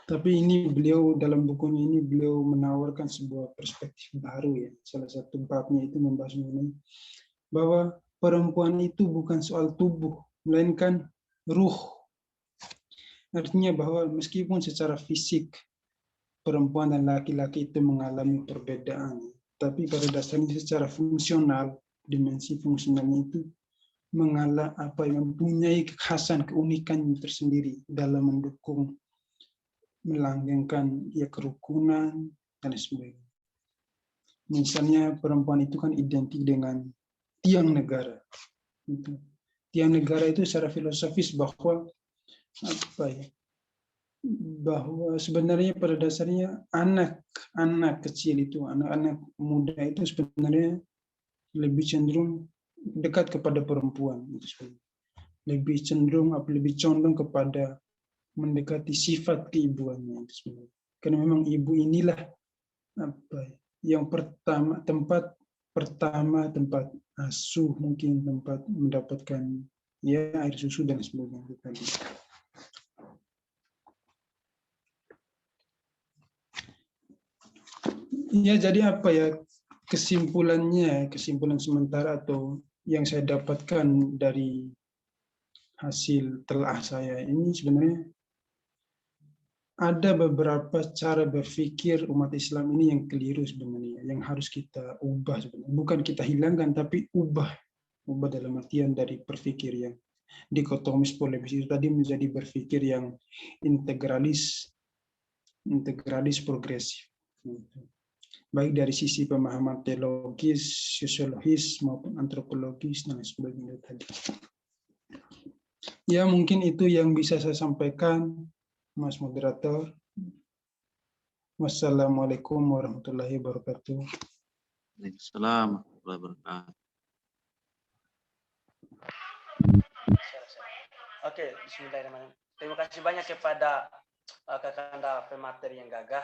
Tapi ini beliau dalam bukunya ini beliau menawarkan sebuah perspektif baru ya. Salah satu babnya itu membahas mengenai bahwa perempuan itu bukan soal tubuh, melainkan ruh. Artinya bahwa meskipun secara fisik perempuan dan laki-laki itu mengalami perbedaan, tapi pada dasarnya secara fungsional, dimensi fungsionalnya itu mempunyai kekhasan, keunikan tersendiri dalam mendukung, melanggengkan ya kerukunan dan sebagainya. Misalnya perempuan itu kan identik dengan tiang negara. Tiang negara itu secara filosofis bahwa bahwa sebenarnya pada dasarnya anak kecil itu, anak-anak muda itu sebenarnya lebih cenderung dekat kepada perempuan, lebih condong kepada mendekati sifat keibuannya itu sebenarnya. Karena memang ibu inilah yang tempat asuh, mungkin tempat mendapatkan ya air susu dan sebagainya tadi. Ya, jadi kesimpulan sementara atau yang saya dapatkan dari hasil telah saya ini sebenarnya ada beberapa cara berpikir umat Islam ini yang keliru sebenarnya, yang harus kita ubah sebenarnya. Bukan kita hilangkan, tapi ubah dalam artian dari berpikir yang dikotomis polemis itu tadi menjadi berpikir yang integralis progresif. Baik dari sisi pemahaman teologis, sosiologis maupun antropologis dan sebagainya tadi. Ya mungkin itu yang bisa saya sampaikan, Mas Moderator. Wassalamualaikum warahmatullahi wabarakatuh. Waalaikumsalam warahmatullahi wabarakatuh. Oke, bismillahirrahmanirrahim. Terima kasih banyak kepada kakanda pemateri yang gagah.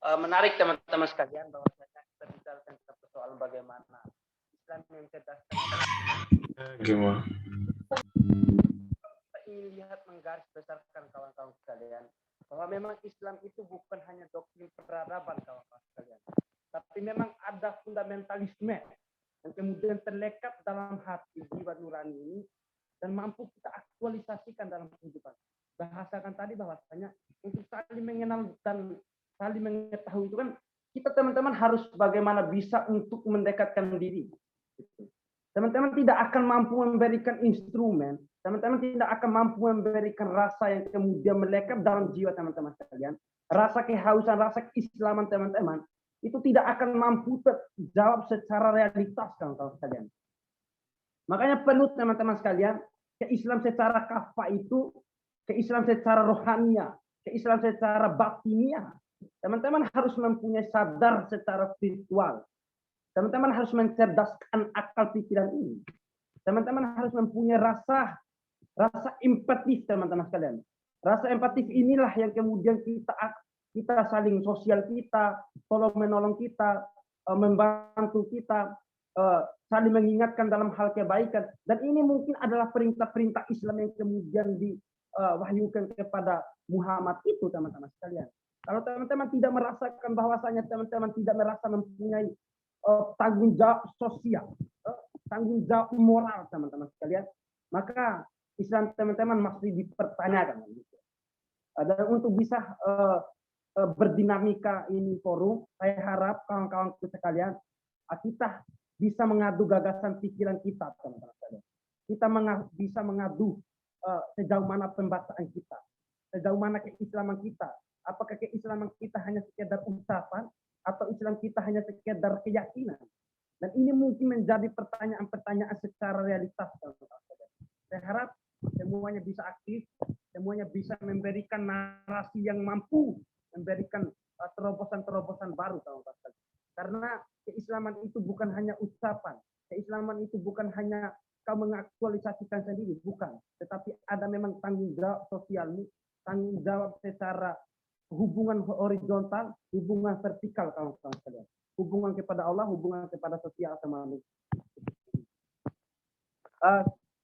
Menarik teman-teman sekalian bahwa kita bicara tentang persoalan bagaimana Islam mencerdaskan. Gimana? Kita ingin lihat menggaris besarkan kawan-kawan sekalian fundamentalisme yang kemudian terlekat dalam hati jiwa nurani ini dan mampu kita aktualisasikan dalam kehidupan. Bahasakan tadi bahwasanya untuk saling mengenal dan saling mengetahui itu kan kita teman-teman harus bagaimana bisa untuk mendekatkan diri. Teman-teman tidak akan mampu memberikan instrumen, teman-teman tidak akan mampu memberikan rasa yang kemudian melekat dalam jiwa teman-teman sekalian. Rasa kehausan, rasa keislaman teman-teman itu tidak akan mampu terjawab secara realitas kawan-kawan sekalian. Makanya perlu teman-teman sekalian, keislam secara kafah itu, keislam secara rohania, keislam secara batinia. Teman-teman harus mempunyai sadar secara spiritual. Teman-teman harus mencerdaskan akal pikiran ini. Teman-teman harus mempunyai rasa empatis teman-teman sekalian. Rasa empatis inilah yang kemudian kita saling sosial kita, tolong menolong kita, membantu kita, saling mengingatkan dalam hal kebaikan. Dan ini mungkin adalah perintah-perintah Islam yang kemudian diwahyukan kepada Muhammad itu teman-teman sekalian. Kalau teman-teman tidak merasakan bahwasanya teman-teman tidak merasa mempunyai tanggung jawab sosial, tanggung jawab moral teman-teman sekalian, maka Islam teman-teman masih dipertanyakan. Dan untuk bisa berdinamika ini forum, saya harap kawan-kawan sekalian kita bisa mengadu gagasan pikiran kita teman-teman sekalian. Kita bisa mengadu sejauh mana pembacaan kita, sejauh mana keislaman kita. Apakah keislaman kita hanya sekedar ucapan atau Islam kita hanya sekedar keyakinan? Dan ini mungkin menjadi pertanyaan-pertanyaan secara realitas. Saya harap semuanya bisa aktif, semuanya bisa memberikan narasi yang mampu memberikan terobosan-terobosan baru, kawan-kawan. Karena keislaman itu bukan hanya ucapan, keislaman itu bukan hanya kau mengaktualisasikan sendiri, bukan. Tetapi ada memang tanggung jawab sosialmu, tanggung jawab secara hubungan horizontal, hubungan vertikal, kawan-kawan sekalian. Hubungan kepada Allah, hubungan kepada sosial sama manusia.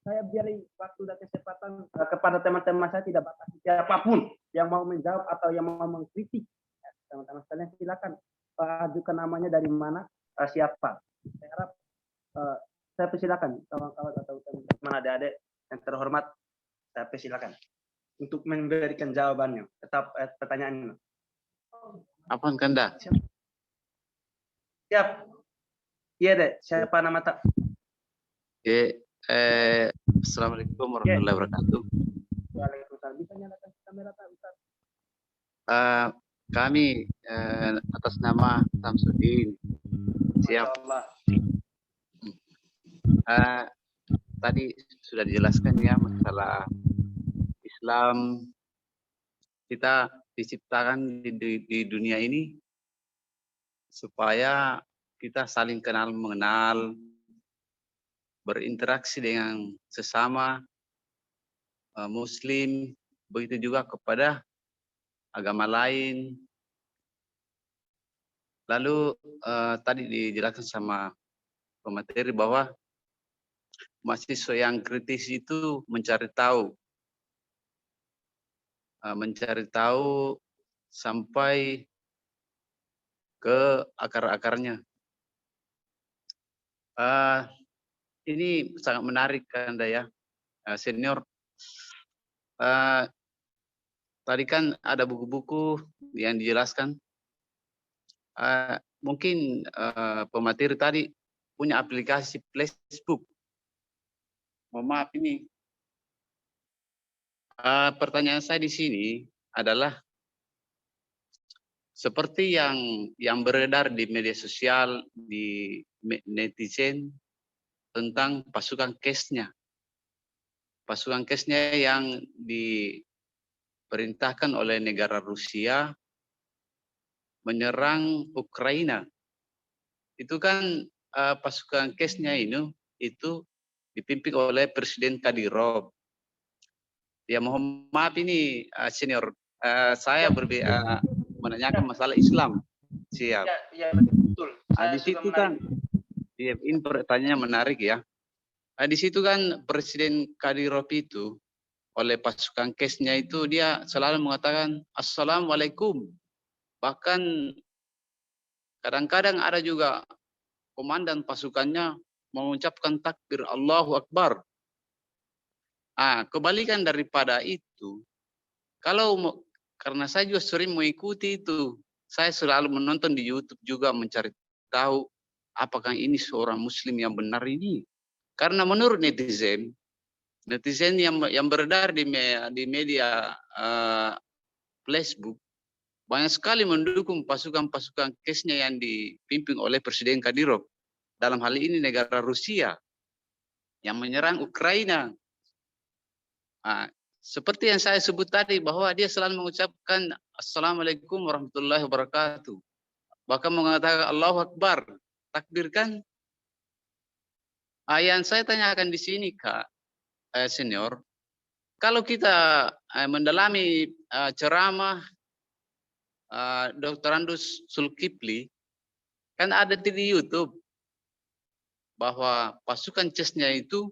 Saya beri waktu dan kesempatan kepada teman-teman saya, tidak batasi siapapun yang mau menjawab atau yang mau mengkritik. Teman-teman sekalian silakan ajukan namanya dari mana, siapa. Saya harap saya persilakan kawan-kawan atau teman-teman adik-adik yang terhormat, saya persilakan untuk memberikan jawabannya. Tetap pertanyaannya. Apa Kanda? Siap. Iya deh. Siapa nama tak? Assalamualaikum warahmatullahi wabarakatuh. Waalaikumsalam. Bisa nyalakan kamera tak? Kami atas nama Samsudin. Siap. Tadi sudah dijelaskan ya masalah Islam. Kita diciptakan di dunia ini supaya kita saling kenal mengenal, berinteraksi dengan sesama Muslim, begitu juga kepada agama lain. Lalu tadi dijelaskan sama pemateri bahwa mahasiswa yang kritis itu mencari tahu sampai ke akar-akarnya. Ini sangat menarik Anda ya, senior. Tadi kan ada buku-buku yang dijelaskan. Mungkin pemateri tadi punya aplikasi Facebook. Mohon maaf ini. Pertanyaan saya di sini adalah seperti yang beredar di media sosial, di netizen tentang pasukan KES-nya. Pasukan KES-nya yang diperintahkan oleh negara Rusia menyerang Ukraina. Itu kan pasukan KES-nya itu dipimpin oleh Presiden Kadyrov. Ya mohon maaf ini senior, saya menanyakan masalah Islam. Siap. Ya betul. Di situ kan, ini pertanyaannya menarik ya. Di situ kan Presiden Kadyrov itu oleh pasukan KES-nya itu dia selalu mengatakan Assalamualaikum. Bahkan kadang-kadang ada juga komandan pasukannya mengucapkan takbir Allahu Akbar. Kebalikan daripada itu, karena saya juga sering mengikuti itu, saya selalu menonton di YouTube juga mencari tahu apakah ini seorang Muslim yang benar ini. Karena menurut netizen yang beredar di media Facebook banyak sekali mendukung pasukan-pasukan KES-nya yang dipimpin oleh Presiden Kadyrov. Dalam hal ini negara Rusia yang menyerang Ukraina. Seperti yang saya sebut tadi bahwa dia selalu mengucapkan Assalamualaikum warahmatullahi wabarakatuh. Bahkan mengatakan Allahu Akbar, takbir kan? Yang saya tanyakan di sini Kak Senior, kalau kita mendalami ceramah Dr. Andus Zulkifli, kan ada di YouTube bahwa pasukan CES-nya itu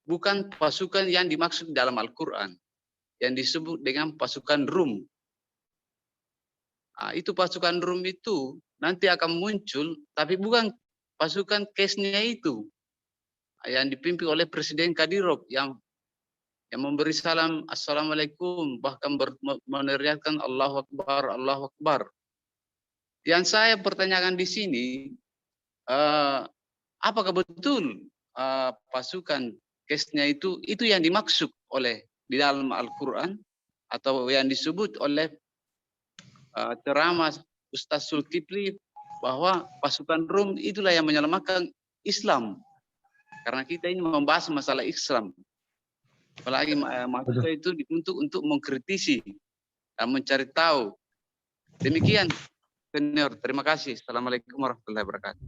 bukan pasukan yang dimaksud dalam Al-Quran, yang disebut dengan pasukan Rum. Itu pasukan Rum itu nanti akan muncul, tapi bukan pasukan KES-nya itu, yang dipimpin oleh Presiden Kadyrov yang memberi salam Assalamualaikum, bahkan meneriakkan Allahu Akbar, Allahu Akbar. Yang saya pertanyakan di sini, apakah betul pasukan KES-nya itu yang dimaksud oleh di dalam Al-Quran atau yang disebut oleh ceramah Ustaz Zulkifli bahwa pasukan Rum itulah yang menyelamatkan Islam. Karena kita ini membahas masalah Islam. Apalagi mahasiswa itu dituntut untuk mengkritisi dan mencari tahu. Demikian, Senior. Terima kasih. Assalamualaikum warahmatullahi wabarakatuh.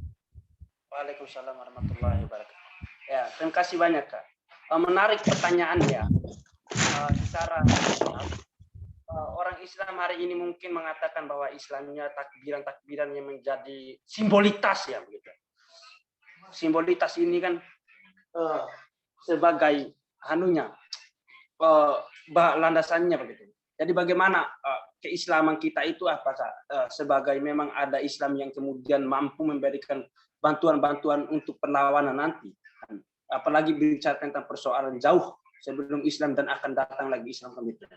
Waalaikumsalam warahmatullahi wabarakatuh. Ya, terima kasih banyak Kak. Menarik pertanyaannya. Secara orang Islam hari ini mungkin mengatakan bahwa Islamnya takbiran-takbiran yang menjadi simbolitas ya begitu. Simbolitas ini kan sebagai landasannya begitu. Jadi bagaimana keislaman kita itu apakah sebagai memang ada Islam yang kemudian mampu memberikan bantuan-bantuan untuk perlawanan nanti. Apalagi bicara tentang persoalan jauh sebelum Islam dan akan datang lagi Islam begitu.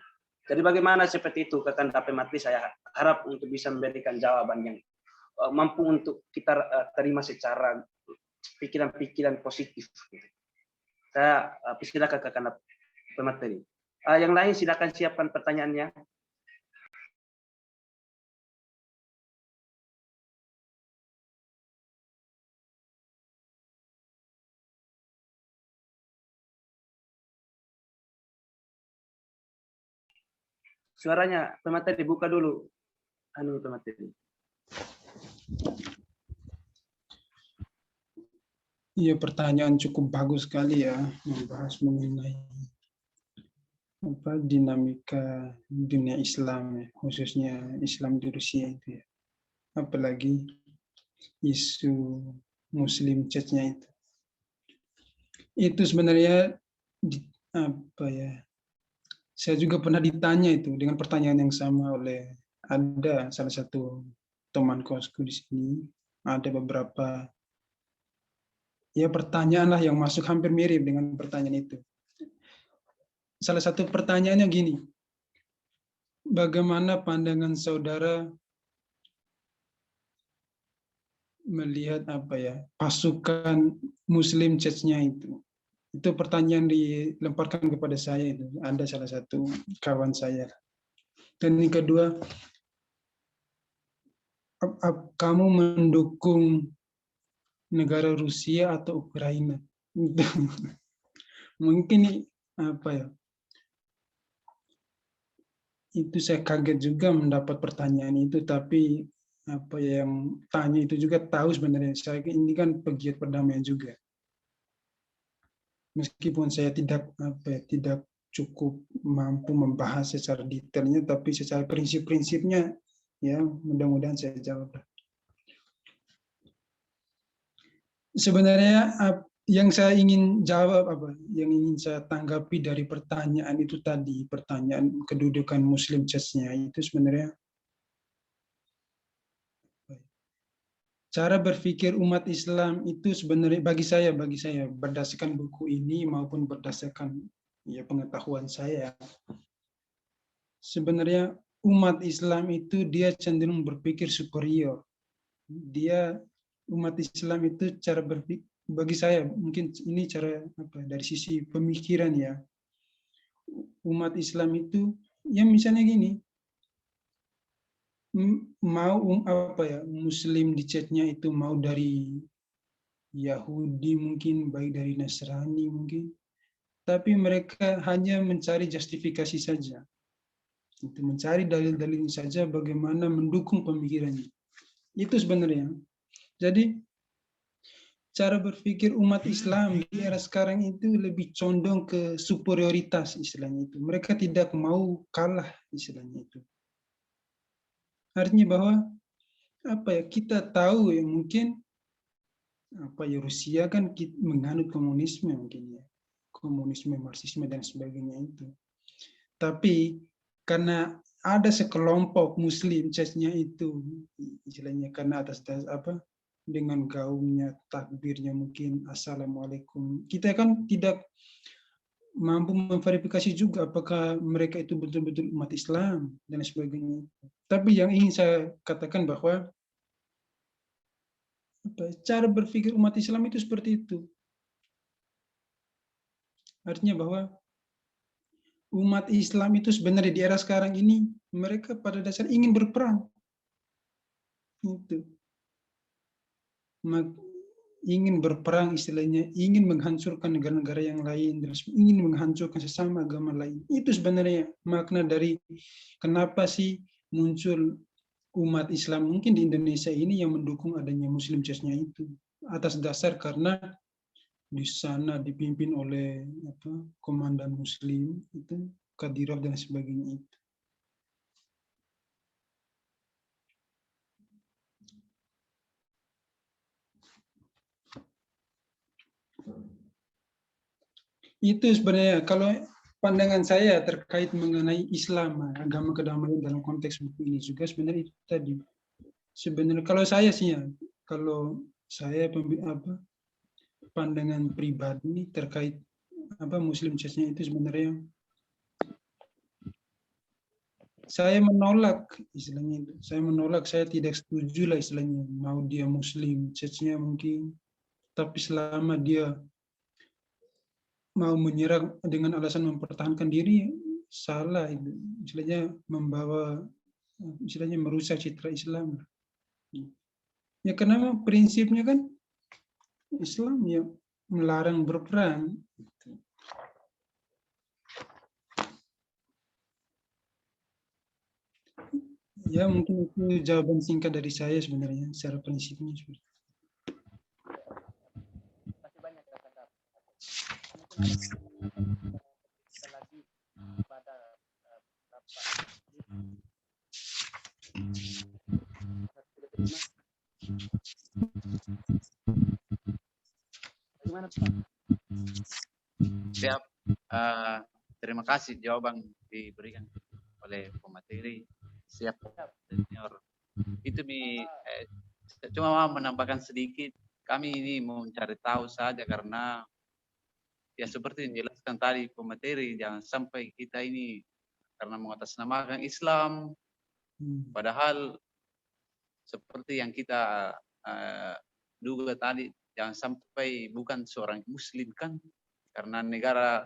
Jadi bagaimana seperti itu Kakanda Pematri, saya harap untuk bisa memberikan jawaban yang mampu untuk kita terima secara pikiran-pikiran positif. Saya persilakan Kakanda Pematri. Yang lain silakan siapkan pertanyaannya. Suaranya Pematri dibuka dulu. Pematri. Iya, pertanyaan cukup bagus sekali ya, membahas mengenai dinamika dunia Islam, khususnya Islam di Rusia itu ya. Apalagi isu Muslim Church-nya itu. Itu sebenarnya saya juga pernah ditanya itu dengan pertanyaan yang sama oleh ada salah satu teman kosku di sini. Ada beberapa pertanyaan lah yang masuk hampir mirip dengan pertanyaan itu. Salah satu pertanyaannya gini, bagaimana pandangan saudara melihat pasukan Muslim Church-nya itu? Itu pertanyaan dilemparkan kepada saya itu. Ada salah satu kawan saya. Dan yang kedua, kamu mendukung negara Rusia atau Ukraina? Mungkin itu saya kaget juga mendapat pertanyaan itu, tapi yang tanya itu juga tahu sebenarnya saya ini kan pegiat perdamaian juga. Meskipun saya tidak cukup mampu membahas secara detailnya, tapi secara prinsip-prinsipnya ya mudah-mudahan saya jawab. Sebenarnya yang saya ingin jawab yang ingin saya tanggapi dari pertanyaan itu tadi, pertanyaan kedudukan Muslim Church-nya itu sebenarnya cara berpikir umat Islam itu sebenarnya bagi saya berdasarkan buku ini maupun berdasarkan ya pengetahuan saya, sebenarnya umat Islam itu dia cenderung berpikir superior. Umat Islam itu cara berpikir, bagi saya mungkin ini cara dari sisi pemikiran ya. Umat Islam itu yang misalnya gini, mau Muslim di chatnya itu mau dari Yahudi mungkin, baik dari Nasrani mungkin, tapi mereka hanya mencari justifikasi saja, itu mencari dalil-dalil saja bagaimana mendukung pemikirannya. Itu sebenarnya. Jadi cara berpikir umat Islam di era sekarang itu lebih condong ke superioritas istilahnya itu. Mereka tidak mau kalah istilahnya itu. Artinya bahwa kita tahu ya mungkin Rusia kan menganut komunisme mungkin ya. Komunisme, Marxisme dan sebagainya itu. Tapi karena ada sekelompok Muslim church-nya itu istilahnya karena atas dengan gaungnya, takbirnya mungkin assalamualaikum. Kita kan tidak mampu memverifikasi juga apakah mereka itu betul-betul umat Islam dan sebagainya. Tapi yang ingin saya katakan bahwa cara berpikir umat Islam itu seperti itu. Artinya bahwa umat Islam itu sebenarnya di era sekarang ini mereka pada dasar ingin berperang. Itu. Ingin berperang istilahnya, ingin menghancurkan negara-negara yang lain, ingin menghancurkan sesama agama lain. Itu sebenarnya makna dari kenapa sih muncul umat Islam mungkin di Indonesia ini yang mendukung adanya Muslim Church-nya itu. Atas dasar karena di sana dipimpin oleh komandan Muslim itu, Kadyrov dan sebagainya itu. Itu sebenarnya kalau pandangan saya terkait mengenai Islam, agama kedamaian dalam konteks buku ini juga sebenarnya itu tadi. Sebenarnya kalau saya sih ya, kalau saya pandangan pribadi terkait Muslim Church-nya itu sebenarnya saya menolak istilahnya itu. Saya tidak setuju lah istilahnya mau dia Muslim Church-nya mungkin, tapi selama dia mau menyerang dengan alasan mempertahankan diri, salah itu. Istilahnya merusak citra Islam. Ya karena prinsipnya kan Islam ya melarang berperang. Ya mungkin itu jawaban singkat dari saya sebenarnya secara prinsipnya. Siap. Terima kasih jawaban diberikan oleh pemateri. Siap, senior. Itu cuma mau menambahkan sedikit. Kami ini mau mencari tahu saja karena ya seperti yang dijelaskan tadi pemateri, jangan sampai kita ini karena mengatasnamakan Islam, padahal seperti yang kita duga tadi, jangan sampai bukan seorang Muslim kan, karena negara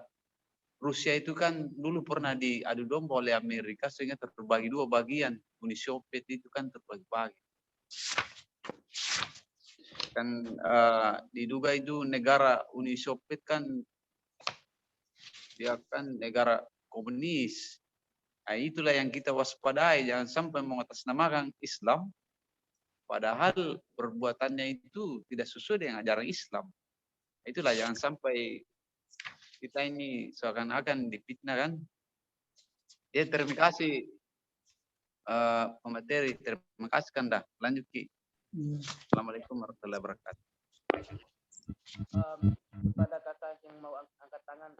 Rusia itu kan dulu pernah diadu domba oleh Amerika sehingga terbagi dua bagian. Uni Soviet itu kan terbagi-bagi. Kan diduga itu negara Uni Soviet kan dia kan negara komunis. Nah, itulah yang kita waspadai, jangan sampai mengatasnamakan Islam padahal perbuatannya itu tidak sesuai dengan ajaran Islam. Itulah jangan sampai kita ini seakan-akan difitnah kan. Ya terima kasih pemateri, terima kasih Kanda. Lanjut Ki. Assalamualaikum warahmatullahi wabarakatuh. Pada kakak yang mau angkat tangan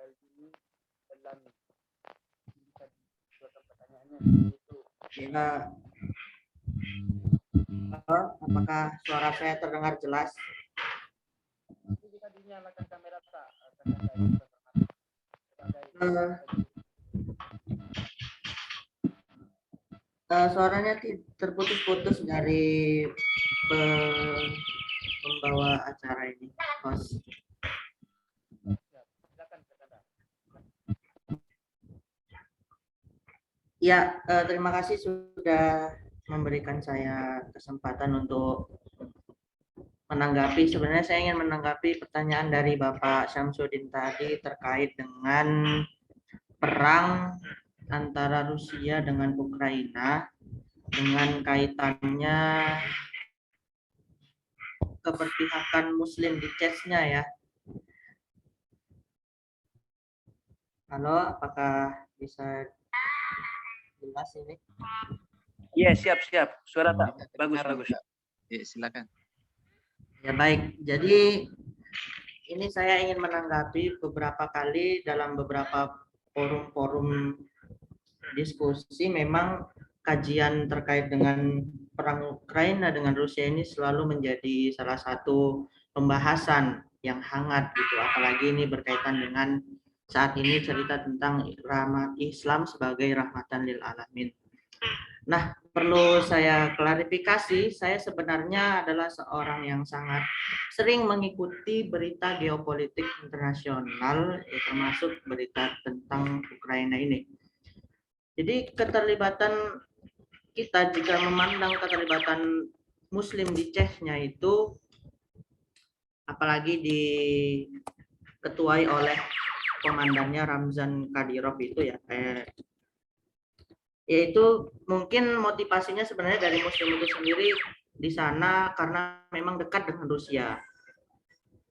ini dalam bisa dibuatkan pertanyaannya itu apakah apakah suara saya terdengar jelas? Bisa dinyalakan kamera tak? Suaranya terputus-putus dari pembawa acara ini, host. Ya, terima kasih sudah memberikan saya kesempatan untuk menanggapi. Sebenarnya saya ingin menanggapi pertanyaan dari Bapak Syamsuddin tadi terkait dengan perang antara Rusia dengan Ukraina dengan kaitannya keberpihakan Muslim di Chechnya ya. Halo, apakah bisa jelas ini? Iya, siap. Suara tak bagus. Ya, silakan. Ya baik, jadi ini saya ingin menanggapi beberapa kali dalam beberapa forum-forum diskusi, memang kajian terkait dengan perang Ukraina dengan Rusia ini selalu menjadi salah satu pembahasan yang hangat gitu, apalagi ini berkaitan dengan saat ini cerita tentang Islam sebagai rahmatan lil alamin. Nah, perlu saya klarifikasi, saya sebenarnya adalah seorang yang sangat sering mengikuti berita geopolitik internasional, termasuk berita tentang Ukraina ini. Jadi keterlibatan kita jika memandang keterlibatan Muslim di Chechnya itu, apalagi diketuai oleh komandannya Ramzan Kadyrov itu ya, yaitu mungkin motivasinya sebenarnya dari Muslim itu sendiri di sana karena memang dekat dengan Rusia.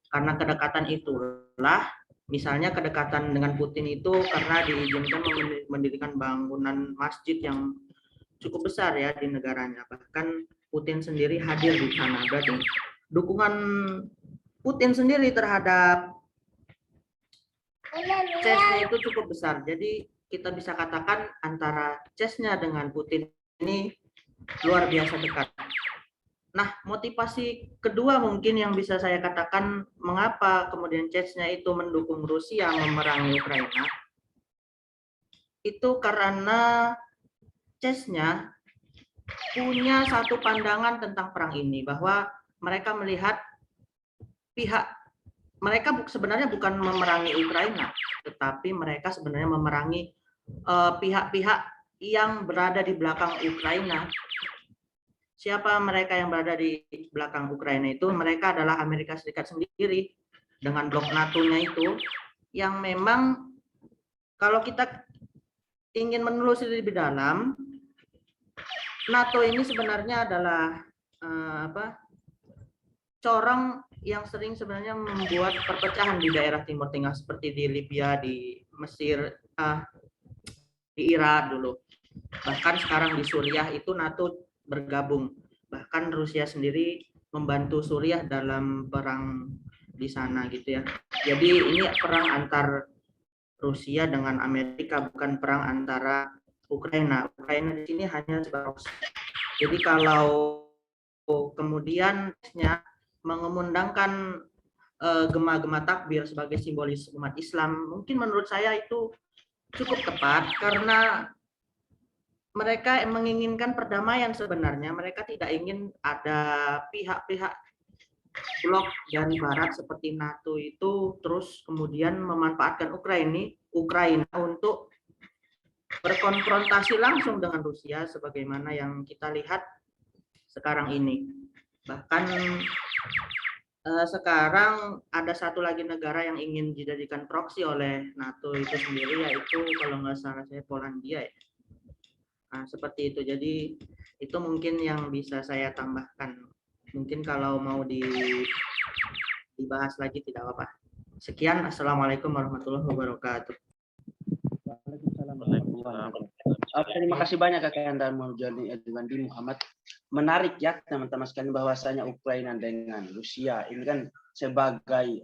Karena kedekatan itulah, misalnya kedekatan dengan Putin itu karena diizinkan mendirikan bangunan masjid yang cukup besar ya di negaranya. Bahkan Putin sendiri hadir di sana. Berarti dukungan Putin sendiri terhadap Chechnya itu cukup besar. Jadi kita bisa katakan antara Chechnya dengan Putin ini luar biasa dekat. Nah, motivasi kedua mungkin yang bisa saya katakan mengapa kemudian Chechnya itu mendukung Rusia memerangi Ukraina, itu karena Chechnya punya satu pandangan tentang perang ini, bahwa mereka melihat mereka sebenarnya bukan memerangi Ukraina, tetapi mereka sebenarnya memerangi pihak-pihak yang berada di belakang Ukraina. Siapa mereka yang berada di belakang Ukraina itu? Mereka adalah Amerika Serikat sendiri dengan blok NATO-nya itu, yang memang kalau kita ingin menelusuri lebih dalam, NATO ini sebenarnya adalah corong yang sering sebenarnya membuat perpecahan di daerah Timur Tengah seperti di Libya, di Mesir, di Irak dulu. Bahkan sekarang di Suriah itu NATO bergabung. Bahkan Rusia sendiri membantu Suriah dalam perang di sana gitu ya. Jadi ini perang antar Rusia dengan Amerika, bukan perang antara Ukraina. Ukraina di sini hanya sebagai. Jadi kalau kemudian mengumandangkan gema-gema takbir sebagai simbolis umat Islam, mungkin menurut saya itu cukup tepat karena mereka menginginkan perdamaian sebenarnya. Mereka tidak ingin ada pihak-pihak blok dari barat seperti NATO itu terus kemudian memanfaatkan Ukraina untuk berkonfrontasi langsung dengan Rusia sebagaimana yang kita lihat sekarang ini. Bahkan sekarang ada satu lagi negara yang ingin dijadikan proksi oleh NATO itu sendiri, yaitu kalau nggak salah saya Polandia ya. Nah, seperti itu. Jadi itu mungkin yang bisa saya tambahkan. Mungkin kalau mau dibahas lagi tidak apa-apa. Sekian, assalamualaikum warahmatullahi wabarakatuh. Terima kasih banyak Kakak Anda Maulani Edwandi Muhammad. Menarik ya teman-teman sekalian bahwasanya Ukraina dengan Rusia ini kan sebagai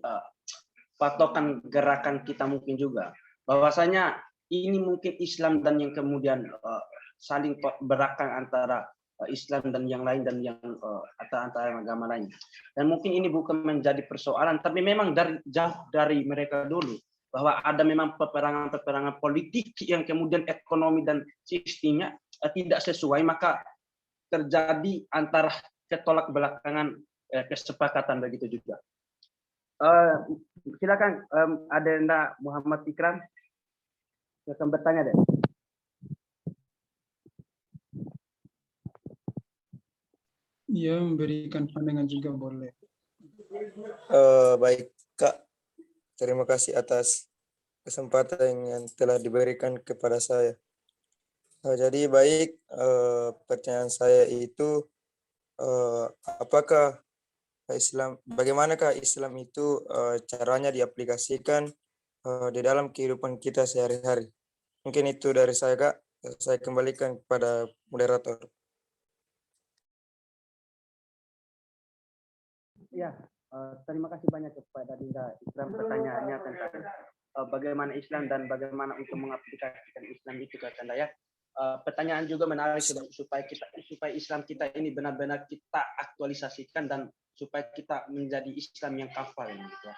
patokan gerakan kita mungkin juga. Bahwasanya ini mungkin Islam dan yang kemudian saling berakang antara Islam dan yang lain dan yang antara agama lain. Dan mungkin ini bukan menjadi persoalan, tapi memang jauh dari mereka dulu bahwa ada memang peperangan-peperangan politik yang kemudian ekonomi dan sistemnya tidak sesuai, maka terjadi antara ketolak belakangan kesepakatan begitu juga. Silakan Adenda Muhammad Ikram, silakan bertanya deh. Ya, memberikan pandangan juga boleh. Baik, Kak. Terima kasih atas kesempatan yang telah diberikan kepada saya. Jadi baik, pertanyaan saya itu apakah bagaimanakah Islam itu caranya diaplikasikan di dalam kehidupan kita sehari-hari? Mungkin itu dari saya, Kak. Saya kembalikan kepada moderator. Ya, terima kasih banyak kepada Dinda Ikram pertanyaannya tentang bagaimana Islam dan bagaimana untuk mengaplikasikan Islam itu ke Anda ya. Pertanyaan juga menarik supaya Islam kita ini benar-benar kita aktualisasikan dan supaya kita menjadi Islam yang kafal gitu.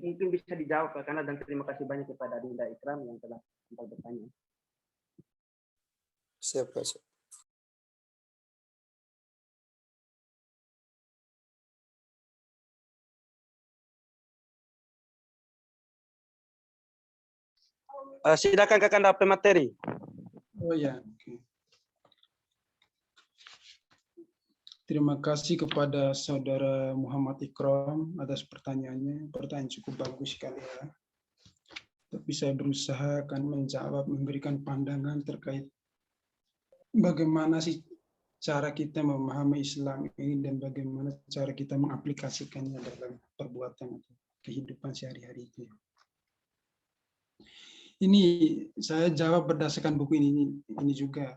Mungkin bisa dijawab karena dan terima kasih banyak kepada Dinda Ikram yang telah bertanya. Siap, Pak. Silakan Kakanda pemateri. Oh ya, oke. Terima kasih kepada Saudara Muhammad Ikram atas pertanyaannya. Pertanyaan cukup bagus sekali ya. Tapi saya berusaha akan menjawab, memberikan pandangan terkait bagaimana sih cara kita memahami Islam ini dan bagaimana cara kita mengaplikasikannya dalam perbuatan atau kehidupan sehari-hari itu. Ini saya jawab berdasarkan buku ini juga.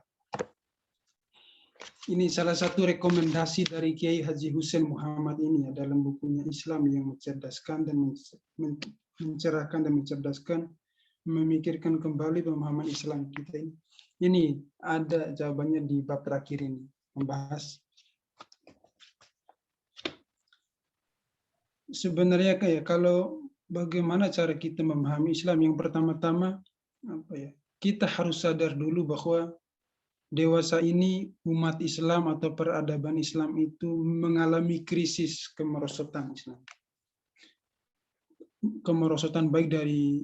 Ini salah satu rekomendasi dari Kiai Haji Hussein Muhammad ini ya, dalam bukunya Islam yang mencerdaskan dan mencerahkan dan mencerdaskan, memikirkan kembali pemahaman Islam kita ini. Ini ada jawabannya di bab terakhir ini, membahas sebenarnya kayak kalau bagaimana cara kita memahami Islam. Yang pertama-tama kita harus sadar dulu bahwa dewasa ini umat Islam atau peradaban Islam itu mengalami krisis kemerosotan Islam. Kemerosotan baik dari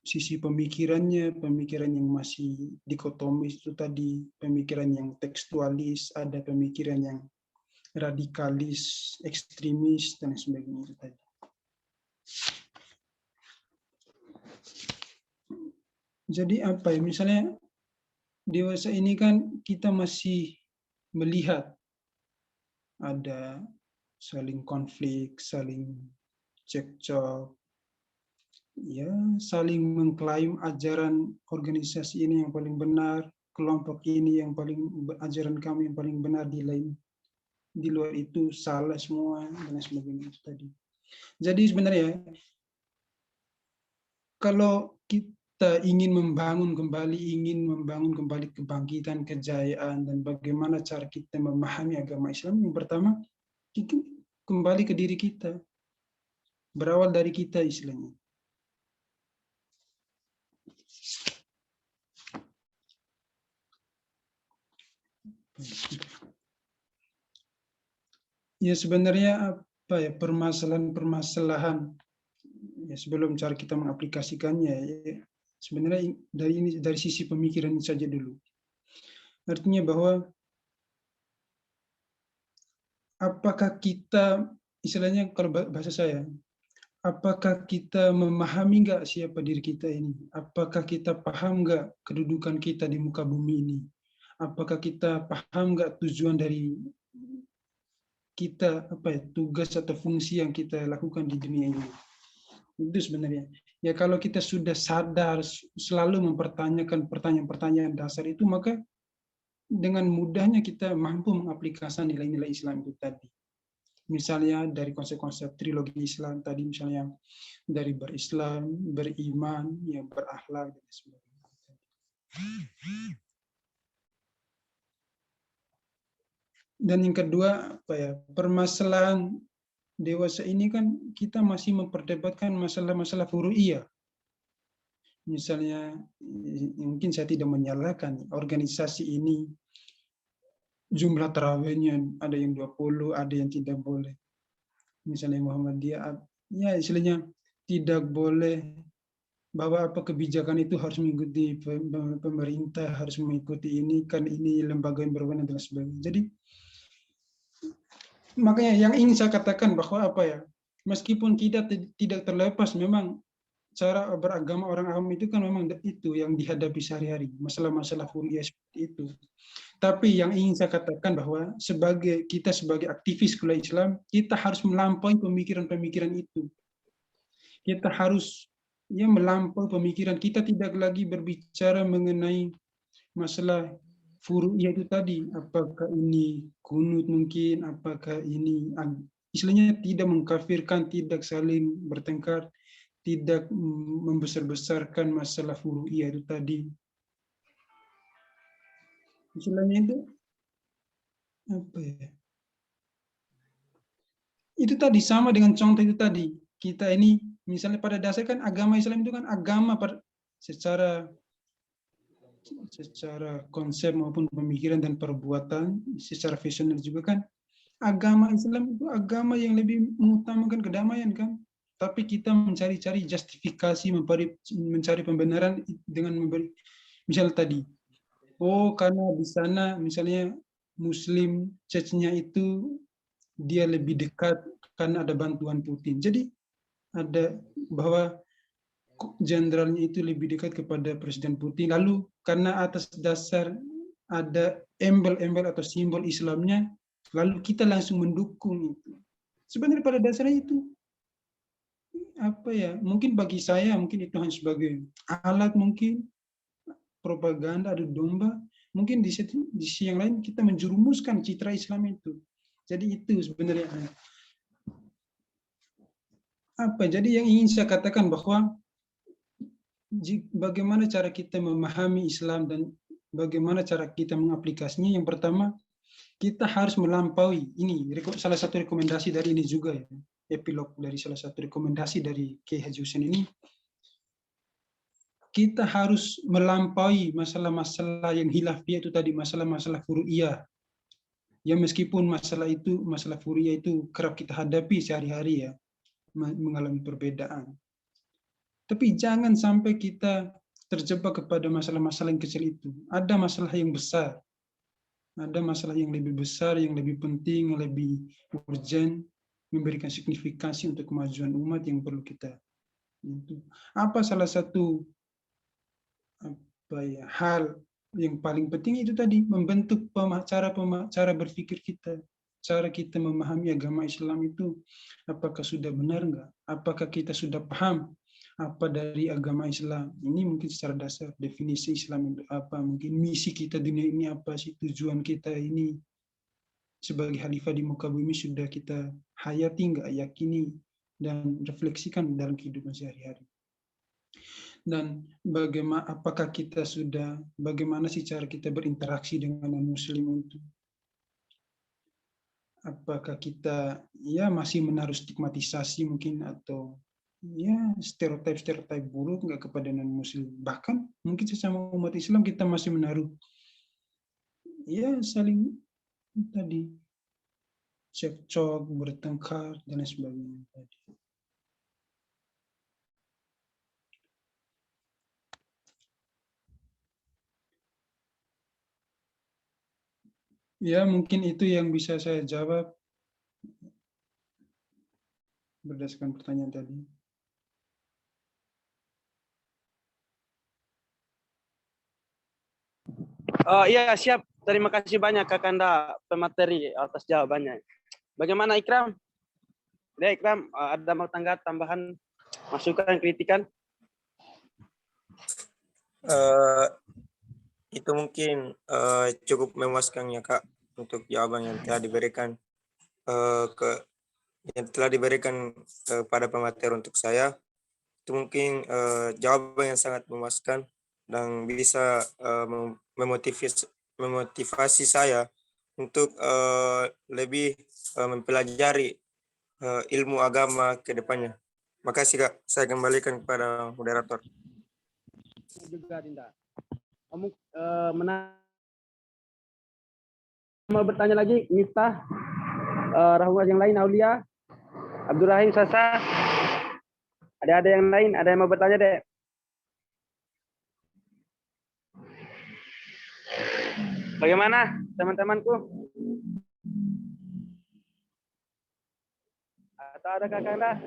sisi pemikirannya, pemikiran yang masih dikotomis itu tadi, pemikiran yang tekstualis, ada pemikiran yang radikalis, ekstremis, dan sebagainya itu tadi. Jadi apa ya, misalnya dewasa ini kan kita masih melihat ada saling konflik, saling cekcok, ya saling mengklaim ajaran organisasi ini yang paling benar, kelompok ini yang paling ajaran kami yang paling benar, di luar itu salah semua dan sebagainya itu tadi. Jadi sebenarnya kalau kita ingin membangun kembali kebangkitan, kejayaan, dan bagaimana cara kita memahami agama Islam, yang pertama kita kembali ke diri kita, berawal dari kita istilahnya. Ya sebenarnya apa ya permasalahan ya, sebelum cara kita mengaplikasikannya ya, sebenarnya dari sisi pemikiran saja dulu. Artinya bahwa apakah kita, istilahnya kalau bahasa saya, apakah kita memahami nggak siapa diri kita ini? Apakah kita paham nggak kedudukan kita di muka bumi ini? Apakah kita paham nggak tujuan dari kita, tugas atau fungsi yang kita lakukan di dunia ini? Itu sebenarnya. Ya kalau kita sudah sadar selalu mempertanyakan pertanyaan-pertanyaan dasar itu, maka dengan mudahnya kita mampu mengaplikasikan nilai-nilai Islam itu tadi. Misalnya dari konsep-konsep trilogi Islam tadi, misalnya dari berislam, beriman, ya berakhlak dan sebagainya. Dan yang kedua, apa ya, permasalahan dewasa ini kan kita masih memperdebatkan masalah-masalah furu'iyah. Misalnya, mungkin saya tidak menyalahkan organisasi ini, jumlah tarawihnya ada yang 20, ada yang tidak boleh. Misalnya Muhammadiyah, ya istilahnya tidak boleh bahwa apa kebijakan itu harus mengikuti pemerintah, harus mengikuti ini, kan ini lembaga yang berwenang dan sebagainya. Jadi makanya yang ingin saya katakan bahwa apa ya, meskipun kita tidak terlepas memang cara beragama orang awam itu kan memang itu yang dihadapi sehari-hari, masalah-masalah furu'iyah seperti itu. Tapi yang ingin saya katakan bahwa kita sebagai aktivis kuliah Islam, kita harus melampaui pemikiran-pemikiran itu. Kita harus melampaui pemikiran, kita tidak lagi berbicara mengenai masalah furu'iyah itu tadi, apakah ini kunut mungkin, apakah ini istilahnya tidak mengkafirkan, tidak saling bertengkar, tidak membesar-besarkan masalah furu'iyah itu tadi. Istilahnya itu apa ya? Itu tadi sama dengan contoh itu tadi. Kita ini misalnya pada dasar kan agama Islam itu kan agama secara konsep maupun pemikiran dan perbuatan, secara visioner juga kan, agama Islam itu agama yang lebih mengutamakan kedamaian kan. Tapi kita mencari-cari justifikasi, mencari pembenaran dengan memberi, misal tadi, oh karena di sana misalnya Muslim Chechnya itu dia lebih dekat karena ada bantuan Putin. Jadi ada bahwa jenderalnya itu lebih dekat kepada Presiden Putin. Lalu karena atas dasar ada embel-embel atau simbol Islamnya, lalu kita langsung mendukung itu. Sebenarnya pada dasarnya itu apa ya? Mungkin bagi saya mungkin itu hanya sebagai alat mungkin propaganda, adu domba. Mungkin di sisi yang lain kita menjerumuskan citra Islam itu. Jadi itu sebenarnya apa? Jadi yang ingin saya katakan bahwa bagaimana cara kita memahami Islam dan bagaimana cara kita mengaplikasinya. Yang pertama, kita harus melampaui ini. Salah satu rekomendasi dari ini juga ya, epilog dari salah satu rekomendasi dari Kiai Haji Hussein ini, kita harus melampaui masalah-masalah yang khilafiyah itu tadi, masalah-masalah furu'iyah. Ya meskipun masalah furu'iyah itu kerap kita hadapi sehari-hari ya, mengalami perbedaan. Tapi jangan sampai kita terjebak kepada masalah-masalah yang kecil itu. Ada masalah yang besar. Ada masalah yang lebih besar, yang lebih penting, yang lebih urgent, memberikan signifikansi untuk kemajuan umat yang perlu kita. Apa salah satu hal yang paling penting itu tadi, membentuk cara berpikir kita. Cara kita memahami agama Islam itu, apakah sudah benar enggak? Apakah kita sudah paham apa dari agama Islam? Ini mungkin secara dasar definisi Islam itu apa, mungkin misi kita dunia ini apa sih, tujuan kita ini sebagai khalifah di muka bumi sudah kita hayati enggak, yakini dan refleksikan dalam kehidupan sehari-hari. Dan bagaimana sih cara kita berinteraksi dengan non-muslim itu? Apakah kita masih menaruh stigmatisasi mungkin atau stereotip buruk nggak kepada non-muslim, bahkan mungkin sesama umat Islam kita masih menaruh saling tadi cekcok, bertengkar dan lain sebagainya tadi. Ya mungkin itu yang bisa saya jawab berdasarkan pertanyaan tadi. Iya siap. Terima kasih banyak Kakanda pemateri atas jawabannya. Bagaimana Ikram? Ya Ikram, ada mau tambahan masukan kritikan? Itu mungkin cukup memuaskan ya Kak untuk jawaban yang telah diberikan pada pemateri untuk saya. Itu mungkin jawaban yang sangat memuaskan dan bisa memotivasi saya untuk lebih mempelajari ilmu agama ke depannya. Makasih Kak, saya kembalikan kepada moderator. Juga Dinda. Mau bertanya lagi, Miftah, Rahmat yang lain, Aulia, Abdurrahim, Sasa, ada yang lain, ada yang mau bertanya deh? Bagaimana teman-temanku? Atau ada kakak-kakak?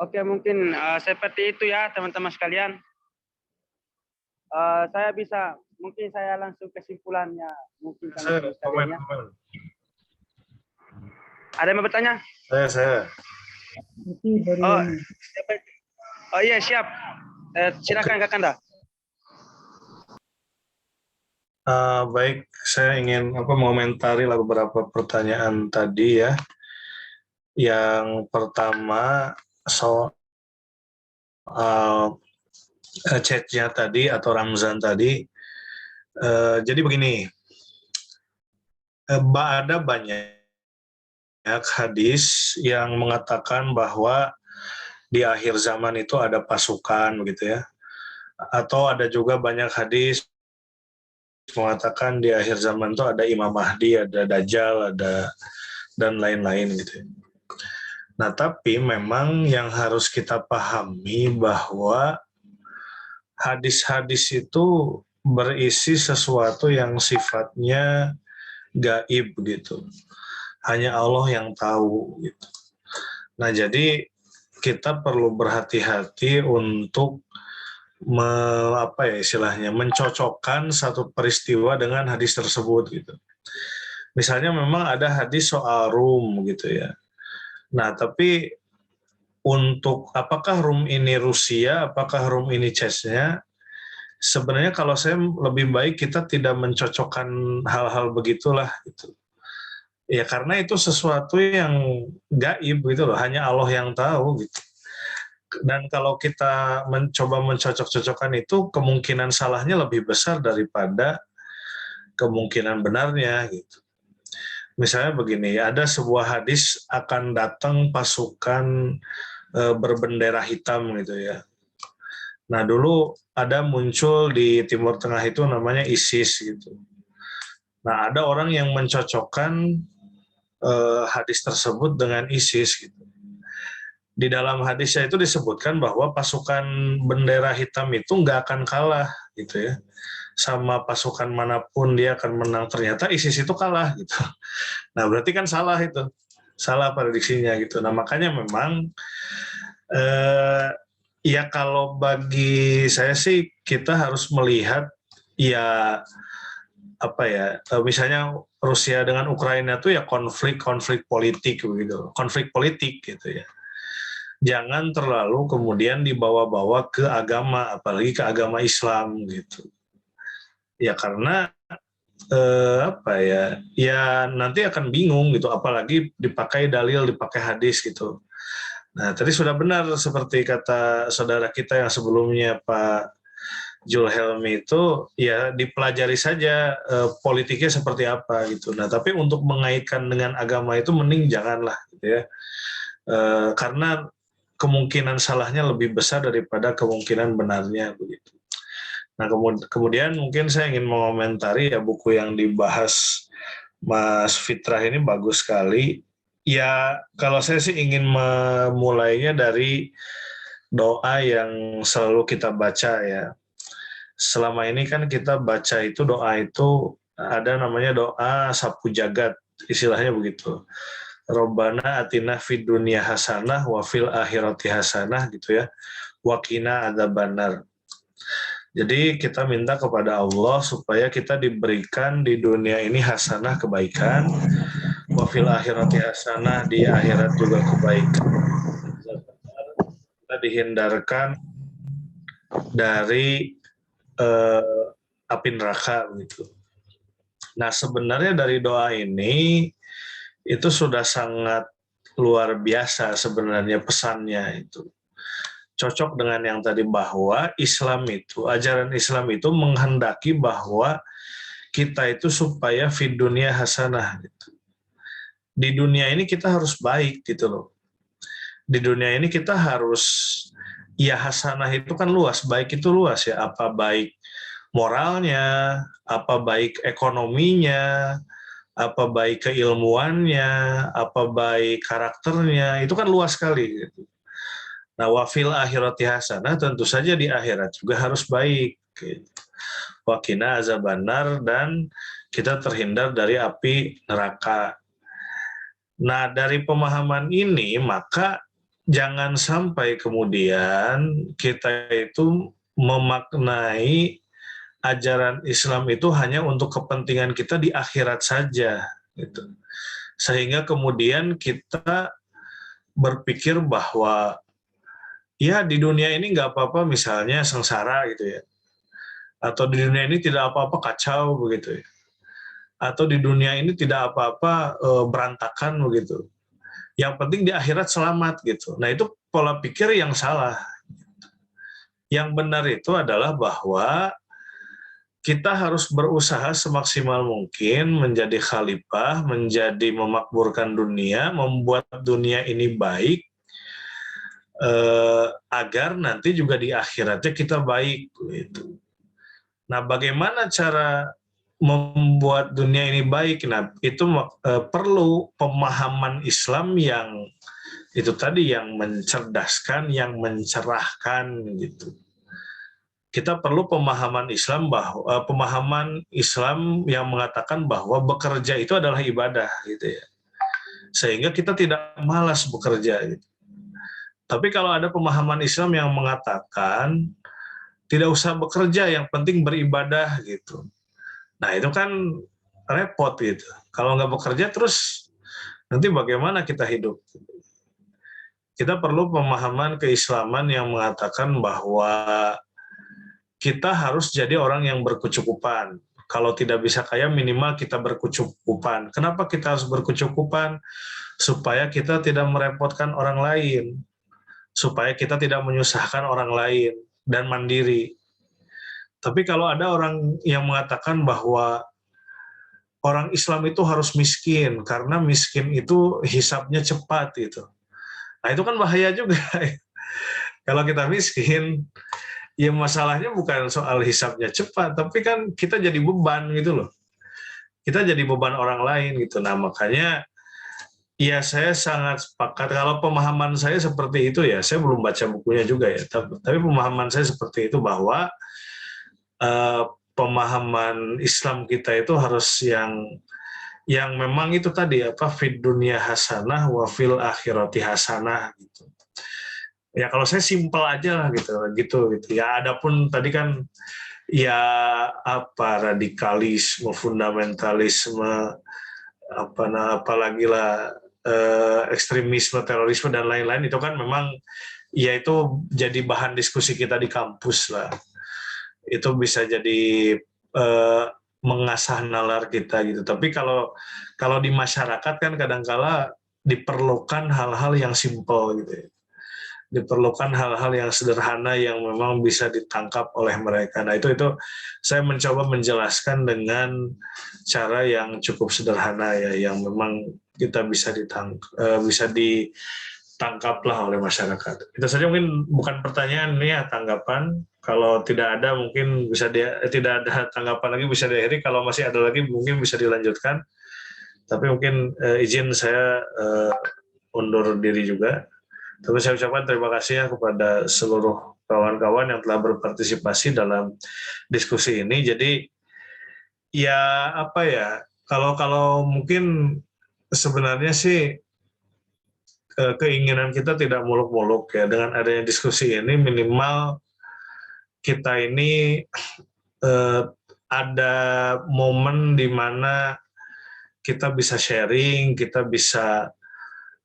Oke, mungkin seperti itu ya teman-teman sekalian. Saya bisa, mungkin saya langsung kesimpulannya. Mungkin teman-teman sekalian ya. Ada yang mau bertanya? Saya. Oh iya, siap. Silakan Kakanda. Baik, saya ingin mengomentari lah beberapa pertanyaan tadi ya. Yang pertama soal chatnya tadi atau Ramzan tadi. Jadi begini, ada banyak hadis yang mengatakan bahwa di akhir zaman itu ada pasukan begitu ya. Atau ada juga banyak hadis mengatakan di akhir zaman itu ada Imam Mahdi, ada Dajjal, ada dan lain-lain gitu. Nah, tapi memang yang harus kita pahami bahwa hadis-hadis itu berisi sesuatu yang sifatnya gaib gitu. Hanya Allah yang tahu gitu. Nah, jadi kita perlu berhati-hati untuk mencocokkan satu peristiwa dengan hadis tersebut gitu. Misalnya memang ada hadis soal Rum gitu ya. Nah, tapi untuk apakah Rum ini Rusia, apakah Rum ini Chechnya, sebenarnya kalau saya lebih baik kita tidak mencocokkan hal-hal begitulah gitu. Ya karena itu sesuatu yang gaib gitu loh, hanya Allah yang tahu gitu. Dan kalau kita mencoba mencocok-cocokkan itu, kemungkinan salahnya lebih besar daripada kemungkinan benarnya gitu. Misalnya begini, ada sebuah hadis akan datang pasukan berbendera hitam gitu ya. Nah dulu ada muncul di Timur Tengah itu namanya ISIS gitu. Nah ada orang yang mencocokkan hadis tersebut dengan ISIS gitu. Di dalam hadisnya itu disebutkan bahwa pasukan bendera hitam itu nggak akan kalah gitu ya, sama pasukan manapun dia akan menang. Ternyata ISIS itu kalah gitu. Nah berarti kan salah itu, salah prediksinya gitu. Nah makanya memang ya kalau bagi saya sih kita harus melihat ya misalnya Rusia dengan Ukraina itu ya konflik politik begitu, konflik politik gitu ya. Jangan terlalu kemudian dibawa-bawa ke agama, apalagi ke agama Islam gitu. Ya karena ya nanti akan bingung gitu, apalagi dipakai dalil, dipakai hadis gitu. Nah, tadi sudah benar seperti kata saudara kita yang sebelumnya Pak Julhelmi itu, ya dipelajari saja politiknya seperti apa gitu. Nah, tapi untuk mengaitkan dengan agama itu mending janganlah gitu ya. Karena kemungkinan salahnya lebih besar daripada kemungkinan benarnya begitu. Nah, kemudian mungkin saya ingin mengomentari ya buku yang dibahas Mas Fitrah ini bagus sekali. Ya, kalau saya sih ingin memulainya dari doa yang selalu kita baca ya. Selama ini kan kita baca itu doa itu ada namanya doa sapu jagat, istilahnya begitu. Robbana atina fid dunya hasanah wa fil akhirati hasanah gitu ya. Wa qina adzabannar. Jadi kita minta kepada Allah supaya kita diberikan di dunia ini hasanah kebaikan, wa fil akhirati hasanah, di akhirat juga kebaikan. Kita dihindarkan dari api neraka gitu. Nah, sebenarnya dari doa ini itu sudah sangat luar biasa sebenarnya pesannya itu. Cocok dengan yang tadi bahwa Islam itu, ajaran Islam itu menghendaki bahwa kita itu supaya fid dunia hasanah gitu. Di dunia ini kita harus baik gitu loh. Di dunia ini kita harus, ya hasanah itu kan luas, baik itu luas ya, apa baik moralnya, apa baik ekonominya, apa baik keilmuannya, apa baik karakternya, itu kan luas sekali gitu. Nah, wafil akhirati hasanah, tentu saja di akhirat juga harus baik gitu. Waqina azabannar, dan kita terhindar dari api neraka. Nah, dari pemahaman ini maka jangan sampai kemudian kita itu memaknai ajaran Islam itu hanya untuk kepentingan kita di akhirat saja gitu. Sehingga kemudian kita berpikir bahwa ya di dunia ini nggak apa-apa misalnya sengsara gitu ya, atau di dunia ini tidak apa-apa kacau begitu ya, atau di dunia ini tidak apa-apa berantakan begitu. Yang penting di akhirat selamat gitu. Nah, itu pola pikir yang salah. Yang benar itu adalah bahwa kita harus berusaha semaksimal mungkin menjadi khalifah, menjadi memakmurkan dunia, membuat dunia ini baik, agar nanti juga di akhiratnya kita baik gitu. Nah, bagaimana cara membuat dunia ini baik? Nah, itu perlu pemahaman Islam yang itu tadi, yang mencerdaskan, yang mencerahkan gitu. Kita perlu pemahaman Islam bahwa pemahaman Islam yang mengatakan bahwa bekerja itu adalah ibadah gitu ya. Sehingga kita tidak malas bekerja gitu. Tapi kalau ada pemahaman Islam yang mengatakan tidak usah bekerja, yang penting beribadah gitu. Nah, itu kan repot gitu. Kalau nggak bekerja terus nanti bagaimana kita hidup? Kita perlu pemahaman keislaman yang mengatakan bahwa kita harus jadi orang yang berkecukupan. Kalau tidak bisa kaya, minimal kita berkecukupan. Kenapa kita harus berkecukupan? Supaya kita tidak merepotkan orang lain. Supaya kita tidak menyusahkan orang lain dan mandiri. Tapi kalau ada orang yang mengatakan bahwa orang Islam itu harus miskin, karena miskin itu hisapnya cepat gitu. Nah, itu kan bahaya juga. Kalau kita miskin, ya masalahnya bukan soal hisapnya cepat, tapi kan kita jadi beban gitu loh. Kita jadi beban orang lain gitu. Nah, makanya ya saya sangat sepakat. Kalau pemahaman saya seperti itu ya, saya belum baca bukunya juga ya. Tapi pemahaman saya seperti itu bahwa pemahaman Islam kita itu harus yang memang itu tadi apa, fid dunia hasanah wa fil akhirati hasanah gitu. Ya kalau saya simpel aja lah gitu. Ya adapun tadi kan ya apa radikalisme, fundamentalisme, apalagi lah ekstremisme, terorisme dan lain-lain, itu kan memang ya itu jadi bahan diskusi kita di kampus lah. Itu bisa jadi mengasah nalar kita gitu. Tapi kalau di masyarakat kan kadangkala diperlukan hal-hal yang simpel gitu ya. Diperlukan hal-hal yang sederhana yang memang bisa ditangkap oleh mereka. Nah, itu saya mencoba menjelaskan dengan cara yang cukup sederhana ya, yang memang kita bisa ditangkaplah oleh masyarakat. Itu saja, mungkin bukan pertanyaan ini ya, tanggapan. Kalau tidak ada mungkin tidak ada tanggapan lagi bisa diakhiri. Kalau masih ada lagi mungkin bisa dilanjutkan. Tapi mungkin izin saya undur diri juga. Tapi saya ucapkan terima kasih ya kepada seluruh kawan-kawan yang telah berpartisipasi dalam diskusi ini. Jadi ya apa ya, kalau mungkin sebenarnya sih keinginan kita tidak muluk-muluk ya. Dengan adanya diskusi ini minimal kita ini ada momen di mana kita bisa sharing, kita bisa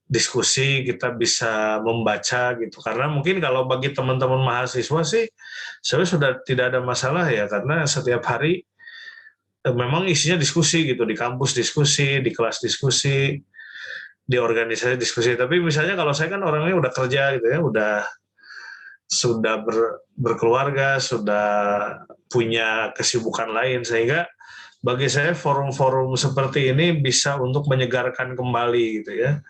diskusi, kita bisa membaca gitu. Karena mungkin kalau bagi teman-teman mahasiswa sih sebenarnya sudah tidak ada masalah ya, karena setiap hari memang isinya diskusi gitu, di kampus diskusi, di kelas diskusi, di organisasi diskusi. Tapi misalnya kalau saya kan orangnya udah kerja gitu ya, sudah berkeluarga, sudah punya kesibukan lain, sehingga bagi saya forum-forum seperti ini bisa untuk menyegarkan kembali gitu ya,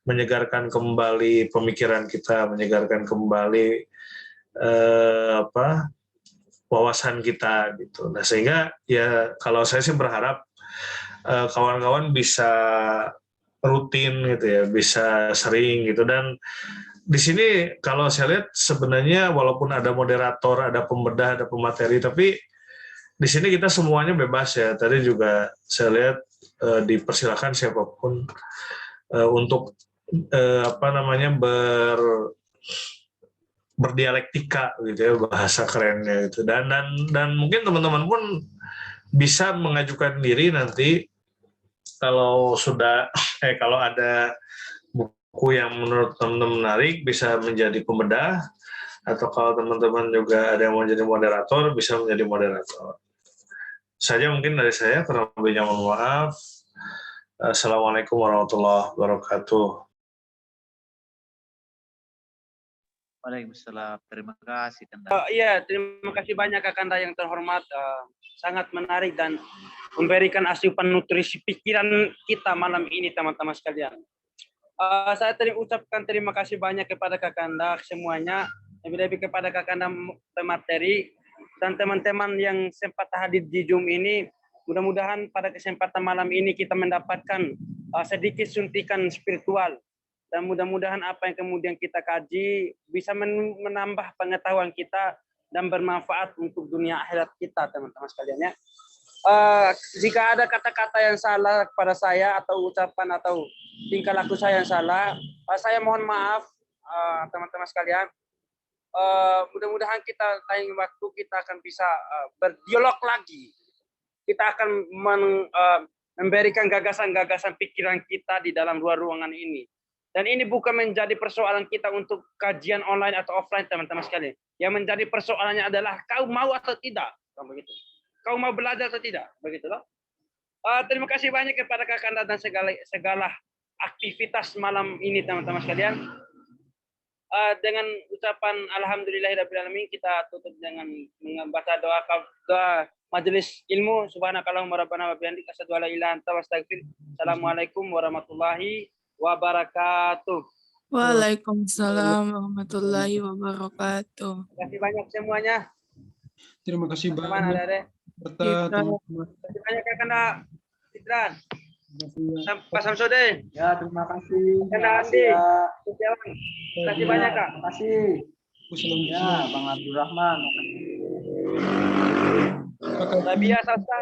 menyegarkan kembali pemikiran kita, menyegarkan kembali wawasan kita gitu. Nah sehingga ya kalau saya sih berharap kawan-kawan bisa rutin gitu ya, bisa sering gitu. Dan di sini kalau saya lihat sebenarnya walaupun ada moderator, ada pembedah, ada pemateri, tapi di sini kita semuanya bebas ya. Tadi juga saya lihat dipersilakan siapapun untuk berdialektika gitu ya, bahasa kerennya gitu. Dan mungkin teman-teman pun bisa mengajukan diri nanti kalau kalau ada buku yang menurut teman-teman menarik bisa menjadi pembedah, atau kalau teman-teman juga ada yang mau jadi moderator bisa menjadi moderator. Saja mungkin dari saya, kurang lebihnya mohon maaf. Assalamualaikum warahmatullahi wabarakatuh. Waalaikumsalam. Terima kasih, Kanda. Iya, terima kasih banyak Kakanda yang terhormat. Sangat menarik dan memberikan asupan nutrisi pikiran kita malam ini, teman-teman sekalian. Saya ucapkan terima kasih banyak kepada Kakanda semuanya, lebih-lebih kepada Kakanda pemateri dan teman-teman yang sempat hadir di Zoom ini. Mudah-mudahan pada kesempatan malam ini kita mendapatkan sedikit suntikan spiritual. Dan mudah-mudahan apa yang kemudian kita kaji bisa menambah pengetahuan kita dan bermanfaat untuk dunia akhirat kita, teman-teman sekalian ya. Jika ada kata-kata yang salah kepada saya atau ucapan atau tingkah laku saya yang salah, saya mohon maaf, teman-teman sekalian. Mudah-mudahan kita lain waktu kita akan bisa berdialog lagi. Kita akan memberikan gagasan-gagasan pikiran kita di dalam luar ruangan ini. Dan ini bukan menjadi persoalan kita untuk kajian online atau offline, teman-teman sekalian. Yang menjadi persoalannya adalah kau mau atau tidak, begitu. Kau mau belajar atau tidak, begitu loh. Terima kasih banyak kepada Kakanda dan segala aktivitas malam ini, teman-teman sekalian. Dengan ucapan alhamdulillahirabbil kita tutup dengan membaca doa majelis ilmu. Subhanakallahumma rabbana wa bihamdika asyhadu an la ilaha illa anta astaghfiruka. Assalamualaikum warahmatullahi wabarakatuh. Waalaikumsalam warahmatullahi wabarakatuh. Terima kasih banyak semuanya. Terima kasih Teman-teman, banyak. ada-ada. Teman-teman. Terima kasih banyak Kakanda Fitran. Pak Samsudin. Ya, terima kasih. Kakanda Andi. Setiawan. Terima kasih banyak, Kak. Terima kasih. Ya, Bang Abdurrahman. Rabia Sasta.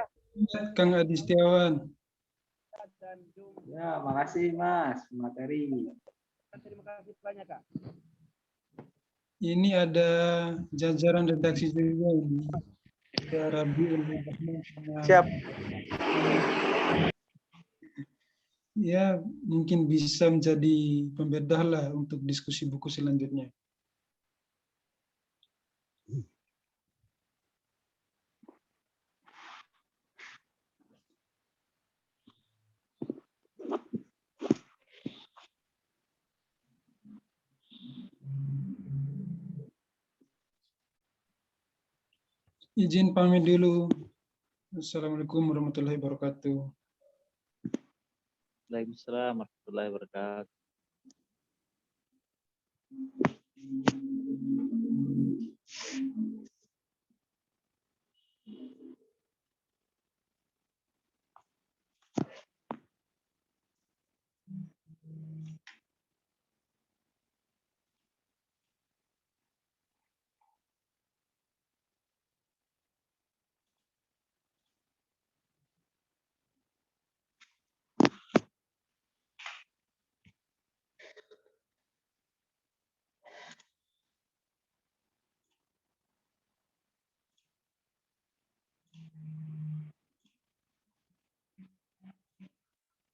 Kang Adi Setiawan. Ya, makasih Mas, materi. Terima kasih banyak, Kak. Ini ada jajaran redaksi juga ini. Ada Rabi. Siap. Ya, mungkin bisa menjadi pembedah lah untuk diskusi buku selanjutnya. Izin pamit dulu. Assalamualaikum warahmatullahi wabarakatuh. Waalaikumsalam warahmatullahi wabarakatuh.